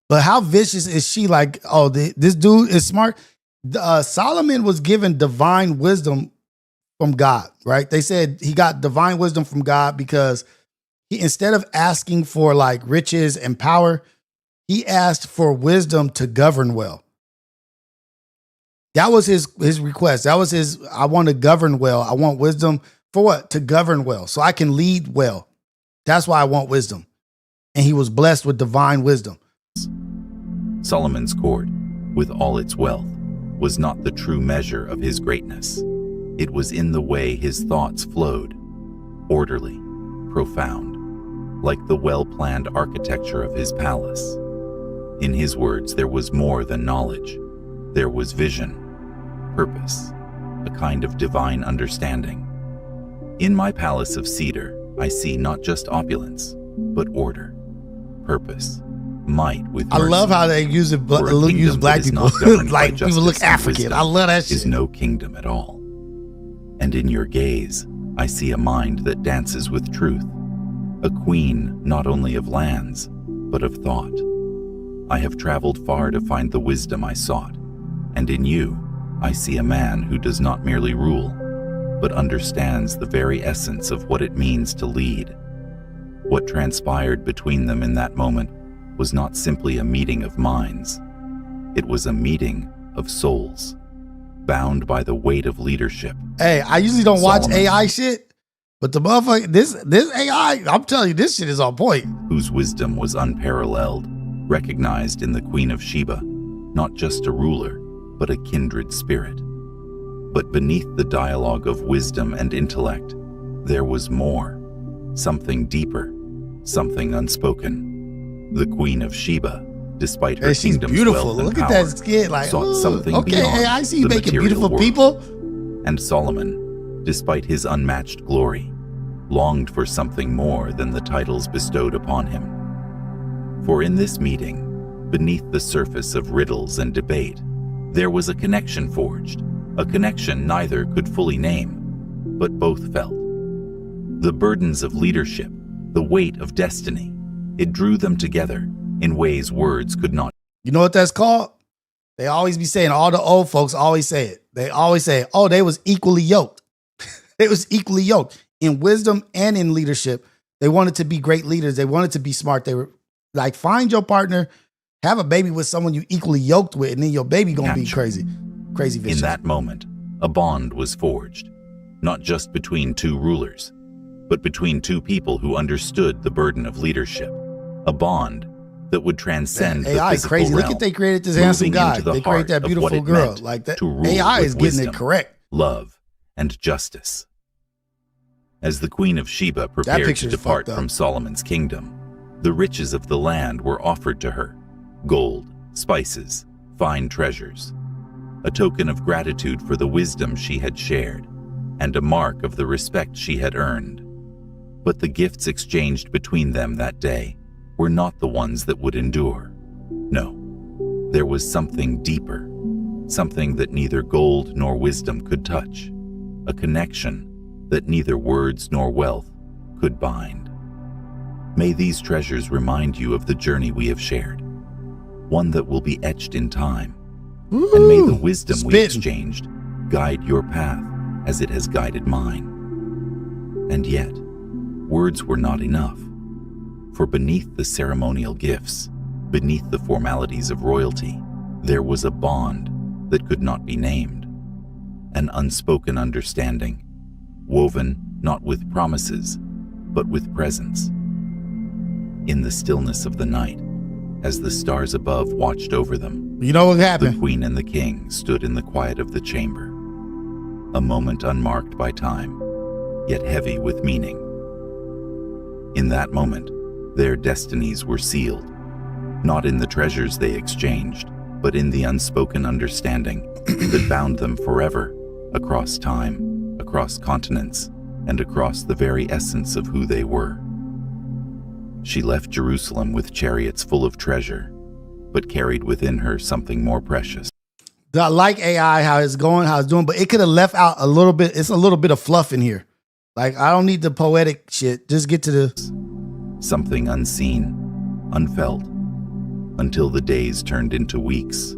[SPEAKER 3] But how vicious is she? Like, oh, this dude is smart. Solomon was given divine wisdom from God, right? They said he got divine wisdom from God because he, instead of asking for like riches and power, he asked for wisdom to govern well. That was his request. That was his, I want to govern well. I want wisdom for what? To govern well, so I can lead well. That's why I want wisdom. And he was blessed with divine wisdom.
[SPEAKER 12] Solomon's court, with all its wealth, was not the true measure of his greatness. It was in the way his thoughts flowed, orderly, profound, like the well-planned architecture of his palace. In his words, there was more than knowledge. There was vision, purpose, a kind of divine understanding. In my palace of cedar, I see not just opulence, but order, purpose, might with mercy.
[SPEAKER 3] I love how they use black people. Like people look African. I love that shit.
[SPEAKER 12] Is no kingdom at all. And in your gaze, I see a mind that dances with truth, a queen not only of lands, but of thought. I have traveled far to find the wisdom I sought, and in you, I see a man who does not merely rule, but understands the very essence of what it means to lead. What transpired between them in that moment was not simply a meeting of minds. It was a meeting of souls, bound by the weight of leadership.
[SPEAKER 3] Hey, I usually don't watch
[SPEAKER 12] Solomon,
[SPEAKER 3] AI shit, but the motherfucker, this AI, I'm telling you, this shit is on point.
[SPEAKER 12] whose wisdom was unparalleled, recognized in the Queen of Sheba, not just a ruler, but a kindred spirit. But beneath the dialogue of wisdom and intellect, there was more, something deeper, something unspoken. The Queen of Sheba, despite her
[SPEAKER 3] Hey, she's
[SPEAKER 12] kingdom's
[SPEAKER 3] beautiful.
[SPEAKER 12] wealth and
[SPEAKER 3] Look at
[SPEAKER 12] power,
[SPEAKER 3] that skin. Like,
[SPEAKER 12] sought
[SPEAKER 3] ooh,
[SPEAKER 12] something
[SPEAKER 3] okay,
[SPEAKER 12] beyond
[SPEAKER 3] AI, I see you
[SPEAKER 12] the
[SPEAKER 3] making
[SPEAKER 12] material
[SPEAKER 3] beautiful
[SPEAKER 12] world.
[SPEAKER 3] people.
[SPEAKER 12] And Solomon, despite his unmatched glory, longed for something more than the titles bestowed upon him. For in this meeting, beneath the surface of riddles and debate, there was a connection forged, a connection neither could fully name, but both felt. The burdens of leadership, the weight of destiny, it drew them together in ways words could not.
[SPEAKER 3] You know what that's called? They always be saying, all the old folks always say it. They always say, oh, they was equally yoked. They was equally yoked in wisdom and in leadership. They wanted to be great leaders. They wanted to be smart. They were like, find your partner, have a baby with someone you equally yoked with, and then your baby gonna be crazy. Crazy vicious.
[SPEAKER 12] In that moment, a bond was forged, not just between two rulers, but between two people who understood the burden of leadership. A bond that would transcend the
[SPEAKER 3] AI
[SPEAKER 12] physical
[SPEAKER 3] crazy.
[SPEAKER 12] realm,
[SPEAKER 3] Look at they created this handsome
[SPEAKER 12] moving
[SPEAKER 3] guy.
[SPEAKER 12] into the
[SPEAKER 3] They created that
[SPEAKER 12] heart of what
[SPEAKER 3] beautiful
[SPEAKER 12] it
[SPEAKER 3] girl.
[SPEAKER 12] meant
[SPEAKER 3] Like that
[SPEAKER 12] to rule
[SPEAKER 3] AI
[SPEAKER 12] with
[SPEAKER 3] is getting
[SPEAKER 12] wisdom,
[SPEAKER 3] it correct.
[SPEAKER 12] love, and justice. As the Queen of Sheba prepared to
[SPEAKER 3] picture's
[SPEAKER 12] depart
[SPEAKER 3] fucked up.
[SPEAKER 12] from Solomon's kingdom, the riches of the land were offered to her: gold, spices, fine treasures, a token of gratitude for the wisdom she had shared, and a mark of the respect she had earned. But the gifts exchanged between them that day were not the ones that would endure. No, there was something deeper, something that neither gold nor wisdom could touch, a connection that neither words nor wealth could bind. May these treasures remind you of the journey we have shared, one that will be etched in time, and may the wisdom we exchanged guide your path as it has guided mine. And yet, words were not enough, for beneath the ceremonial gifts, beneath the formalities of royalty, there was a bond that could not be named, an unspoken understanding, woven not with promises, but with presence. In the stillness of the night, as the stars above watched over them,
[SPEAKER 3] you know what happened?
[SPEAKER 12] The queen and the king stood in the quiet of the chamber, a moment unmarked by time, yet heavy with meaning. In that moment, their destinies were sealed, not in the treasures they exchanged, but in the unspoken understanding that bound them forever, across time, across continents, and across the very essence of who they were. She left Jerusalem with chariots full of treasure, but carried within her something more precious.
[SPEAKER 3] I like AI, how it's going, how it's doing, but it could have left out a little bit. It's a little bit of fluff in here. Like, I don't need the poetic shit. Just get to the...
[SPEAKER 12] Something unseen, unfelt, until the days turned into weeks,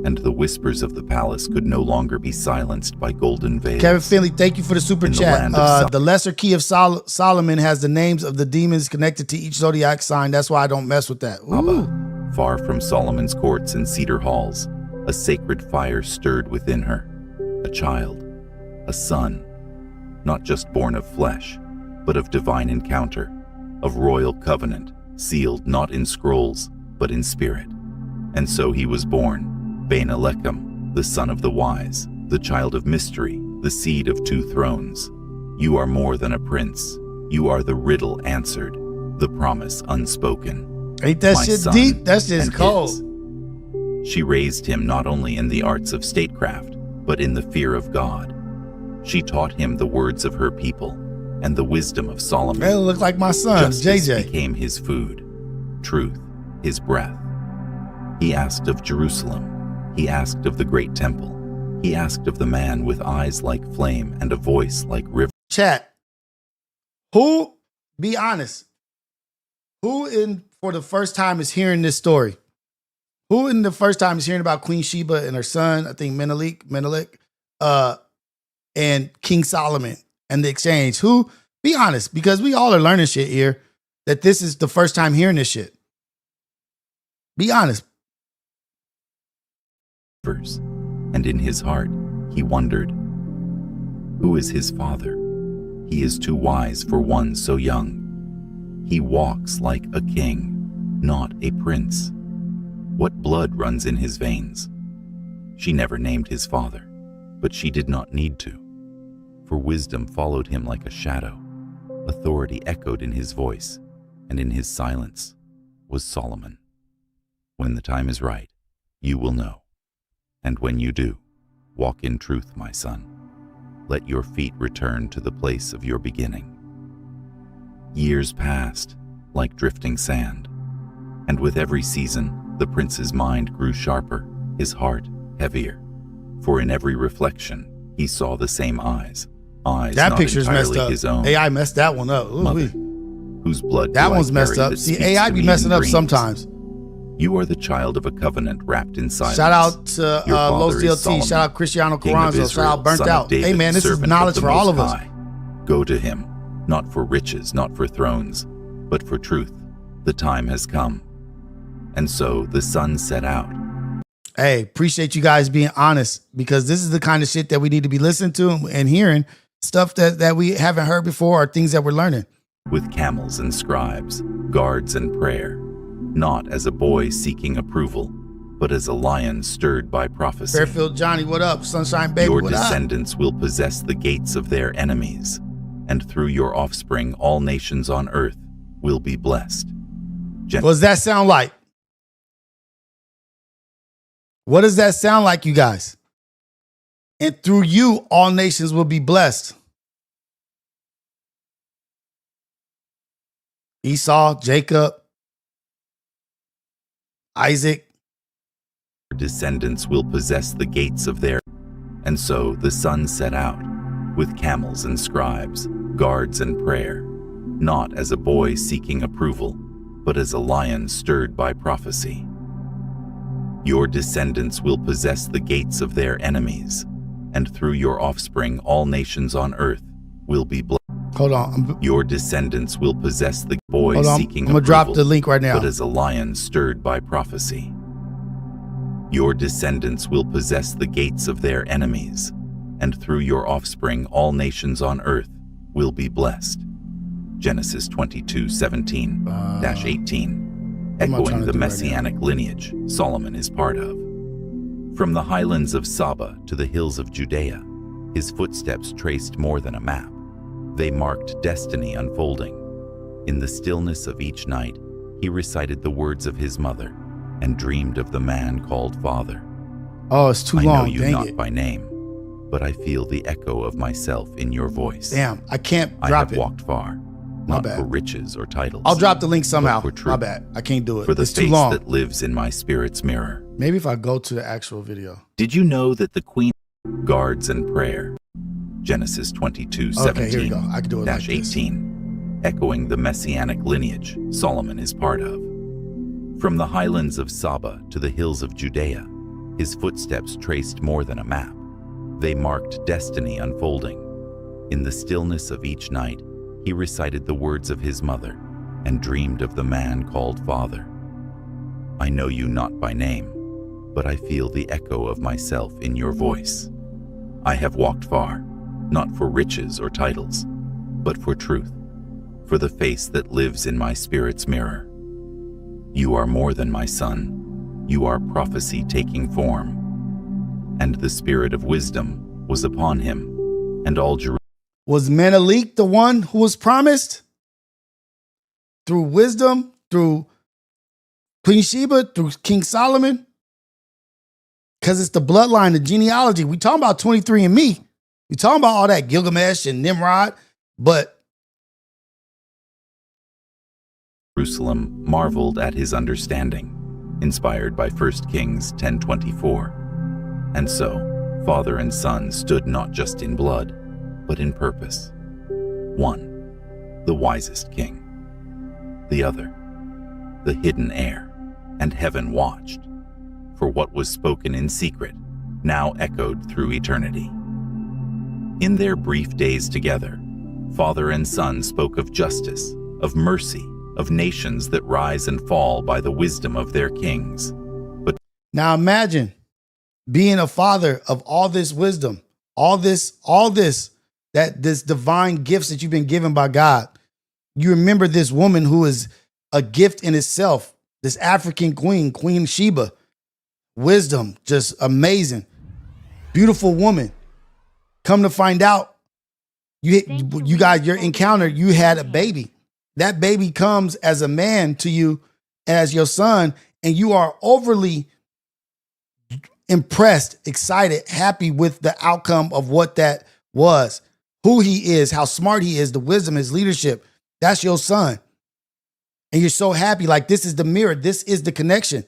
[SPEAKER 12] and the whispers of the palace could no longer be silenced by golden veils.
[SPEAKER 3] Kevin Finley, thank you for the super chat. The lesser key of Solomon has the names of the demons connected to each zodiac sign. That's why I don't mess with that.
[SPEAKER 12] Abba, far from Solomon's courts and cedar halls, a sacred fire stirred within her. A child, a son, not just born of flesh, but of divine encounter, of royal covenant, sealed not in scrolls, but in spirit. And so he was born, Ben Elechem, the son of the wise, the child of mystery, the seed of two thrones. You are more than a prince. You are the riddle answered, the promise unspoken.
[SPEAKER 3] Ain't that shit deep? That's just cold.
[SPEAKER 12] She raised him not only in the arts of statecraft, but in the fear of God. She taught him the words of her people and the wisdom of Solomon.
[SPEAKER 3] That look like my son,
[SPEAKER 12] Justice
[SPEAKER 3] JJ.
[SPEAKER 12] became his food, truth, his breath. He asked of Jerusalem. He asked of the great temple. He asked of the man with eyes like flame and a voice like river.
[SPEAKER 3] Chat. Who, be honest, who in for the first time is hearing this story? Who in the first time is hearing about Queen Sheba and her son, I think Menelik, and King Solomon and the exchange? Who, be honest, because we all are learning shit here, that this is the first time hearing this shit. Be honest.
[SPEAKER 12] whispers, and in his heart he wondered, who is his father? He is too wise for one so young. He walks like a king, not a prince. What blood runs in his veins? She never named his father, but she did not need to, for wisdom followed him like a shadow. Authority echoed in his voice, and in his silence was Solomon. When the time is right, you will know. And when you do, walk in truth, my son. Let your feet return to the place of your beginning. Years passed like drifting sand, and with every season, the prince's mind grew sharper, his heart heavier. For in every reflection, he saw the same eyes
[SPEAKER 3] that
[SPEAKER 12] not
[SPEAKER 3] picture's
[SPEAKER 12] entirely
[SPEAKER 3] messed up.
[SPEAKER 12] his own.
[SPEAKER 3] AI messed that one up. Ooh,
[SPEAKER 12] Mother, whose blood
[SPEAKER 3] that
[SPEAKER 12] do I
[SPEAKER 3] one's messed
[SPEAKER 12] carry
[SPEAKER 3] up.
[SPEAKER 12] that
[SPEAKER 3] See,
[SPEAKER 12] speaks
[SPEAKER 3] AI
[SPEAKER 12] to
[SPEAKER 3] be
[SPEAKER 12] me
[SPEAKER 3] messing
[SPEAKER 12] in
[SPEAKER 3] up
[SPEAKER 12] dreams?
[SPEAKER 3] sometimes.
[SPEAKER 12] You are the child of a covenant wrapped in silence.
[SPEAKER 3] Shout out to
[SPEAKER 12] Your father
[SPEAKER 3] Los
[SPEAKER 12] is
[SPEAKER 3] DLT.
[SPEAKER 12] Solomon,
[SPEAKER 3] Shout out Cristiano
[SPEAKER 12] King of
[SPEAKER 3] Carranzo.
[SPEAKER 12] Israel,
[SPEAKER 3] Shout out Burnt
[SPEAKER 12] son of
[SPEAKER 3] Out. Hey
[SPEAKER 12] David,
[SPEAKER 3] man, this is
[SPEAKER 12] servant
[SPEAKER 3] knowledge
[SPEAKER 12] of the
[SPEAKER 3] for all
[SPEAKER 12] Most
[SPEAKER 3] of us.
[SPEAKER 12] High. Go to him, not for riches, not for thrones, but for truth. The time has come. And so the sun set out.
[SPEAKER 3] Hey, appreciate you guys being honest, because this is the kind of shit that we need to be listening to and hearing, stuff that we haven't heard before or things that we're learning.
[SPEAKER 12] With camels and scribes, guards and prayer, not as a boy seeking approval, but as a lion stirred by prophecy.
[SPEAKER 3] Fairfield Johnny, what up? Sunshine Baby,
[SPEAKER 12] Your
[SPEAKER 3] what up?
[SPEAKER 12] descendants will possess the gates of their enemies, and through your offspring all nations on earth will be blessed.
[SPEAKER 3] What does that sound like? What does that sound like, you guys? And through you, all nations will be blessed. Esau, Jacob, Isaac.
[SPEAKER 12] Your descendants will possess the gates of their... And so the sun set out, with camels and scribes, guards and prayer, not as a boy seeking approval, but as a lion stirred by prophecy. Your descendants will possess the gates of their enemies, and through your offspring all nations on earth will be blessed.
[SPEAKER 3] Hold on.
[SPEAKER 12] Your descendants will possess the boy seeking
[SPEAKER 3] I'm gonna
[SPEAKER 12] approval,
[SPEAKER 3] drop the link right now.
[SPEAKER 12] but as a lion stirred by prophecy. Your descendants will possess the gates of their enemies, and through your offspring all nations on earth will be blessed. Genesis 22:17-18, echoing the messianic lineage Solomon is part of. From the highlands of Sheba to the hills of Judea, his footsteps traced more than a map. They marked destiny unfolding. In the stillness of each night, he recited the words of his mother and dreamed of the man called Father.
[SPEAKER 3] Oh, it's too
[SPEAKER 12] long.
[SPEAKER 3] long.
[SPEAKER 12] I know you
[SPEAKER 3] Dang
[SPEAKER 12] not
[SPEAKER 3] it.
[SPEAKER 12] by name, but I feel the echo of myself in your voice.
[SPEAKER 3] Damn, I can't
[SPEAKER 12] I
[SPEAKER 3] drop
[SPEAKER 12] have
[SPEAKER 3] it.
[SPEAKER 12] walked far,
[SPEAKER 3] My
[SPEAKER 12] not
[SPEAKER 3] bad.
[SPEAKER 12] for riches or titles.
[SPEAKER 3] I'll drop the link somehow.
[SPEAKER 12] but for truth.
[SPEAKER 3] My bad. I can't do it.
[SPEAKER 12] For the
[SPEAKER 3] It's too
[SPEAKER 12] face
[SPEAKER 3] long.
[SPEAKER 12] that lives in my spirit's mirror.
[SPEAKER 3] Maybe if I go to the actual video.
[SPEAKER 12] Did you know that the queen guards and prayer? Genesis 22:17-18,
[SPEAKER 3] Okay, here we go. I can do it like this.
[SPEAKER 12] echoing the messianic lineage Solomon is part of. From the highlands of Sheba to the hills of Judea, his footsteps traced more than a map. They marked destiny unfolding. In the stillness of each night, he recited the words of his mother and dreamed of the man called Father. I know you not by name, but I feel the echo of myself in your voice. I have walked far, not for riches or titles, but for truth, for the face that lives in my spirit's mirror. You are more than my son. You are prophecy taking form. And the spirit of wisdom was upon him, and all Jerusalem.
[SPEAKER 3] Was Menelik the one who was promised? Through wisdom, through Queen Sheba, through King Solomon? Because it's the bloodline, the genealogy. We talking about 23andMe. We talking about all that Gilgamesh and Nimrod, but
[SPEAKER 12] Jerusalem marveled at his understanding, inspired by 1 Kings 10:24. And so, father and son stood not just in blood, but in purpose. One, the wisest king. The other, the hidden heir, and heaven watched. For what was spoken in secret now echoed through eternity. In their brief days together, father and son spoke of justice, of mercy, of nations that rise and fall by the wisdom of their kings. But
[SPEAKER 3] now imagine being a father of all this wisdom, all this, that this divine gifts that you've been given by God. You remember this woman who is a gift in itself, this African queen, Queen Sheba. Wisdom, just amazing. Beautiful woman. Come to find out, you guys, your encounter, you had a baby. That baby comes as a man to you, as your son, and you are overly impressed, excited, happy with the outcome of what that was, who he is, how smart he is, the wisdom, his leadership. That's your son. And you're so happy, like this is the mirror, this is the connection.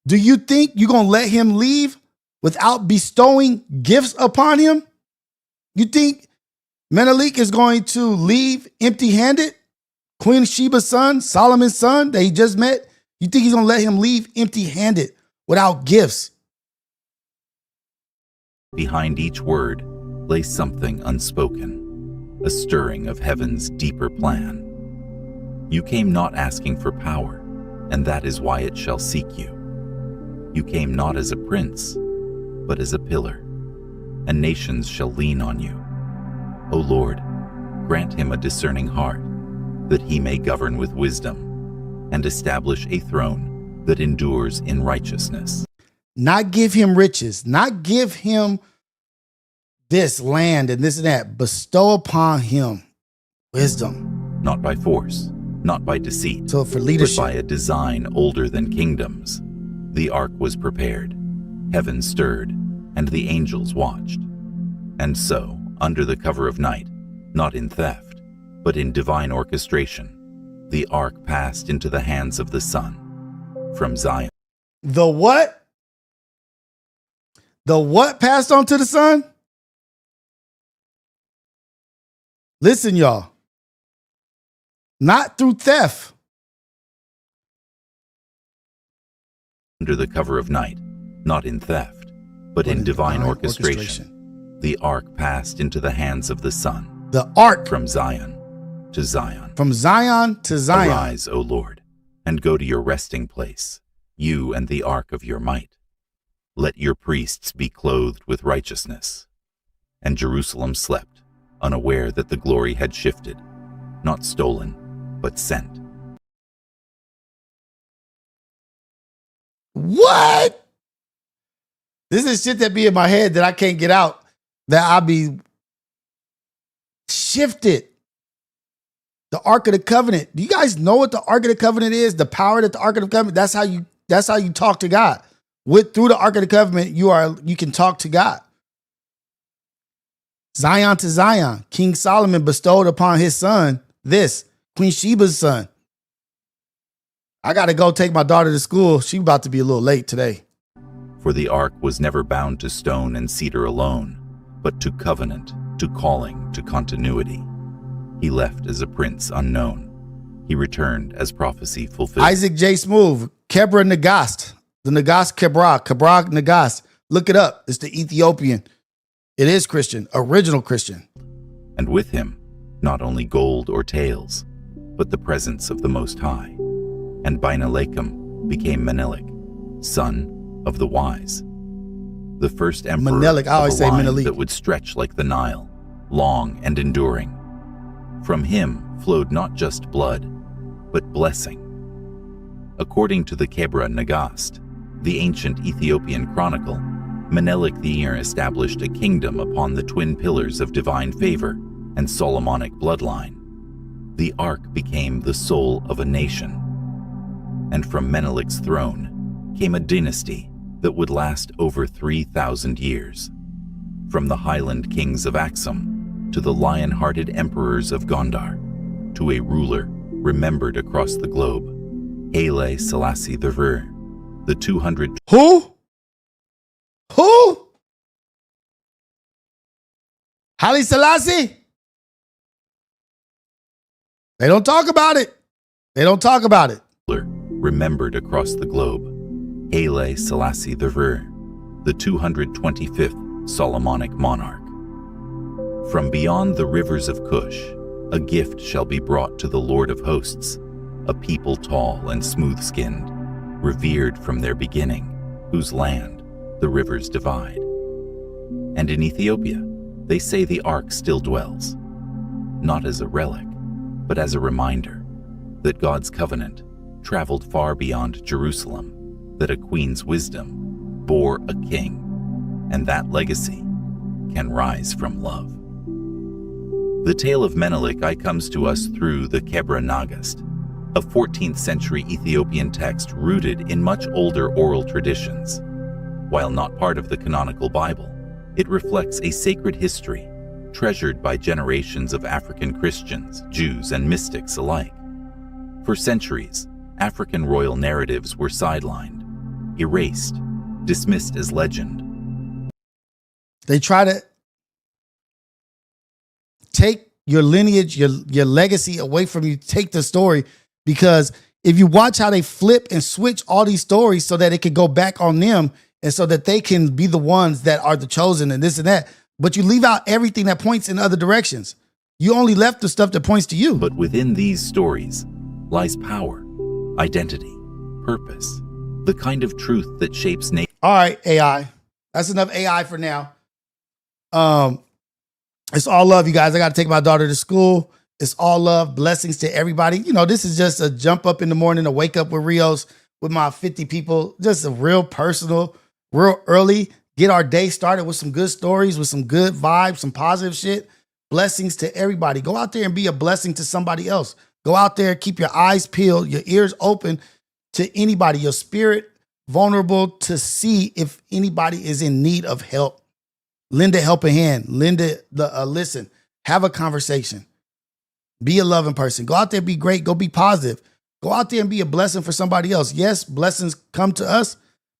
[SPEAKER 3] Do you think you're going to let him leave without bestowing gifts upon him? You think Menelik is going to leave empty-handed? Queen Sheba's son, Solomon's son that he just met, you think he's going to let him leave empty-handed without gifts?
[SPEAKER 12] Behind each word lay something unspoken, a stirring of heaven's deeper plan. You came not asking for power, and that is why it shall seek you. You came not as a prince, but as a pillar, and nations shall lean on you. O Lord, grant him a discerning heart, that he may govern with wisdom, and establish a throne that endures in righteousness.
[SPEAKER 3] Not give him riches, not give him this land and this and that. Bestow upon him wisdom.
[SPEAKER 12] Not by force, not by deceit,
[SPEAKER 3] so for leadership,
[SPEAKER 12] but by a design older than kingdoms. The ark was prepared, heaven stirred, and the angels watched. And so, under the cover of night, not in theft, but in divine orchestration, the ark passed into the hands of the Son from Zion.
[SPEAKER 3] The what? The what passed on to the Son? Listen, y'all. Not through theft.
[SPEAKER 12] Under the cover of night, not in theft, but in divine orchestration, the ark passed into the hands of the Son.
[SPEAKER 3] The ark.
[SPEAKER 12] From Zion to Zion.
[SPEAKER 3] From Zion to Zion.
[SPEAKER 12] Arise, O Lord, and go to your resting place, you and the ark of your might. Let your priests be clothed with righteousness. And Jerusalem slept, unaware that the glory had shifted, not stolen, but sent.
[SPEAKER 3] What? This is shit that be in my head that I can't get out, that I be shifted. The Ark of the Covenant. Do you guys know what the Ark of the Covenant is? The power that the Ark of the Covenant, that's how you talk to God. Through the Ark of the Covenant, you can talk to God. Zion to Zion. King Solomon bestowed upon his son this, Queen Sheba's son. I got to go take my daughter to school. She's about to be a little late today.
[SPEAKER 12] For the ark was never bound to stone and cedar alone, but to covenant, to calling, to continuity. He left as a prince unknown. He returned as prophecy fulfilled.
[SPEAKER 3] Isaac J. Smooth, Kebra Nagast. The Nagast Kebra Nagast. Look it up. It's the Ethiopian. It is Christian, original Christian.
[SPEAKER 12] And with him, not only gold or tails, but the presence of the Most High. And Binalekam became Menelik, son of the wise. The first emperor
[SPEAKER 3] Menelik, I always
[SPEAKER 12] of a
[SPEAKER 3] say
[SPEAKER 12] line
[SPEAKER 3] Menelik.
[SPEAKER 12] that would stretch like the Nile, long and enduring. From him flowed not just blood, but blessing. According to the Kebra Nagast, the ancient Ethiopian chronicle, Menelik the Ear established a kingdom upon the twin pillars of divine favor and Solomonic bloodline. The ark became the soul of a nation. And from Menelik's throne came a dynasty that would last over 3,000 years. From the highland kings of Axum to the lion-hearted emperors of Gondar, to a ruler remembered across the globe, Haile Selassie the 200...
[SPEAKER 3] Who? Haile Selassie? They don't talk about it. They don't talk about it.
[SPEAKER 12] Remembered across the globe, Haile Selassie the 225th Solomonic monarch. From beyond the rivers of Cush, a gift shall be brought to the Lord of hosts, a people tall and smooth-skinned, revered from their beginning, whose land, the rivers divide. And in Ethiopia, they say the Ark still dwells, not as a relic, but as a reminder that God's covenant traveled far beyond Jerusalem, that a queen's wisdom bore a king, and that legacy can rise from love. The tale of Menelik comes to us through the Kebra Nagast, a 14th century Ethiopian text rooted in much older oral traditions. While not part of the canonical Bible, it reflects a sacred history treasured by generations of African Christians, Jews, and mystics alike. For centuries, African royal narratives were sidelined, erased, dismissed as legend.
[SPEAKER 3] They try to take your lineage, your legacy away from you, take the story, because if you watch how they flip and switch all these stories so that it can go back on them and so that they can be the ones that are the chosen and this and that, but you leave out everything that points in other directions. You only left the stuff that points to you.
[SPEAKER 12] But within these stories lies power, identity, purpose, the kind of truth that shapes nature.
[SPEAKER 3] All right, AI. That's enough AI for now. It's all love, you guys. I got to take my daughter to school. It's all love. Blessings to everybody. You know, this is just a jump up in the morning, a wake up with Rios, with my 50 people. Just a real personal, real early. Get our day started with some good stories, with some good vibes, some positive shit. Blessings to everybody. Go out there and be a blessing to somebody else. Go out there, keep your eyes peeled, your ears open to anybody, your spirit vulnerable to see if anybody is in need of help. Lend a helping hand. Lend a listen. Have a conversation. Be a loving person. Go out there, be great. Go be positive. Go out there and be a blessing for somebody else. Yes, blessings come to us,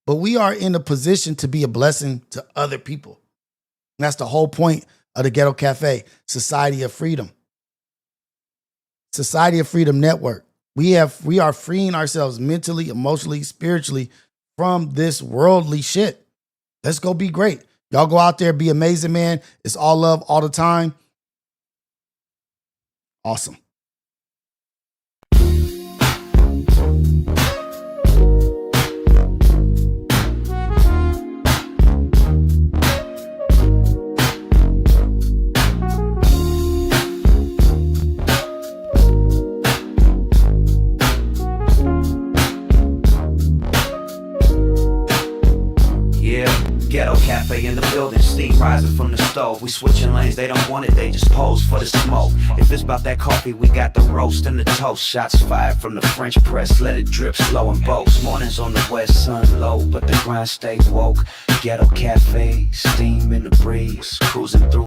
[SPEAKER 3] but we are in a position to be a blessing to other people. And that's the whole point of the Ghetto Cafe, Society of Freedom. Society of Freedom Network. We are freeing ourselves mentally, emotionally, spiritually from this worldly shit. Let's go be great. Y'all go out there, be amazing, man. It's all love all the time. Awesome.
[SPEAKER 2] Ghetto cafe in the building, steam rising from the stove. We switching lanes, they don't want it, they just pose for the smoke. If it's about that coffee, we got the roast and the toast. Shots fired from the French press, let it drip slow and boast. Mornings on the west, sun low, but the grind stay woke. Ghetto cafe, steam in the breeze, cruising through.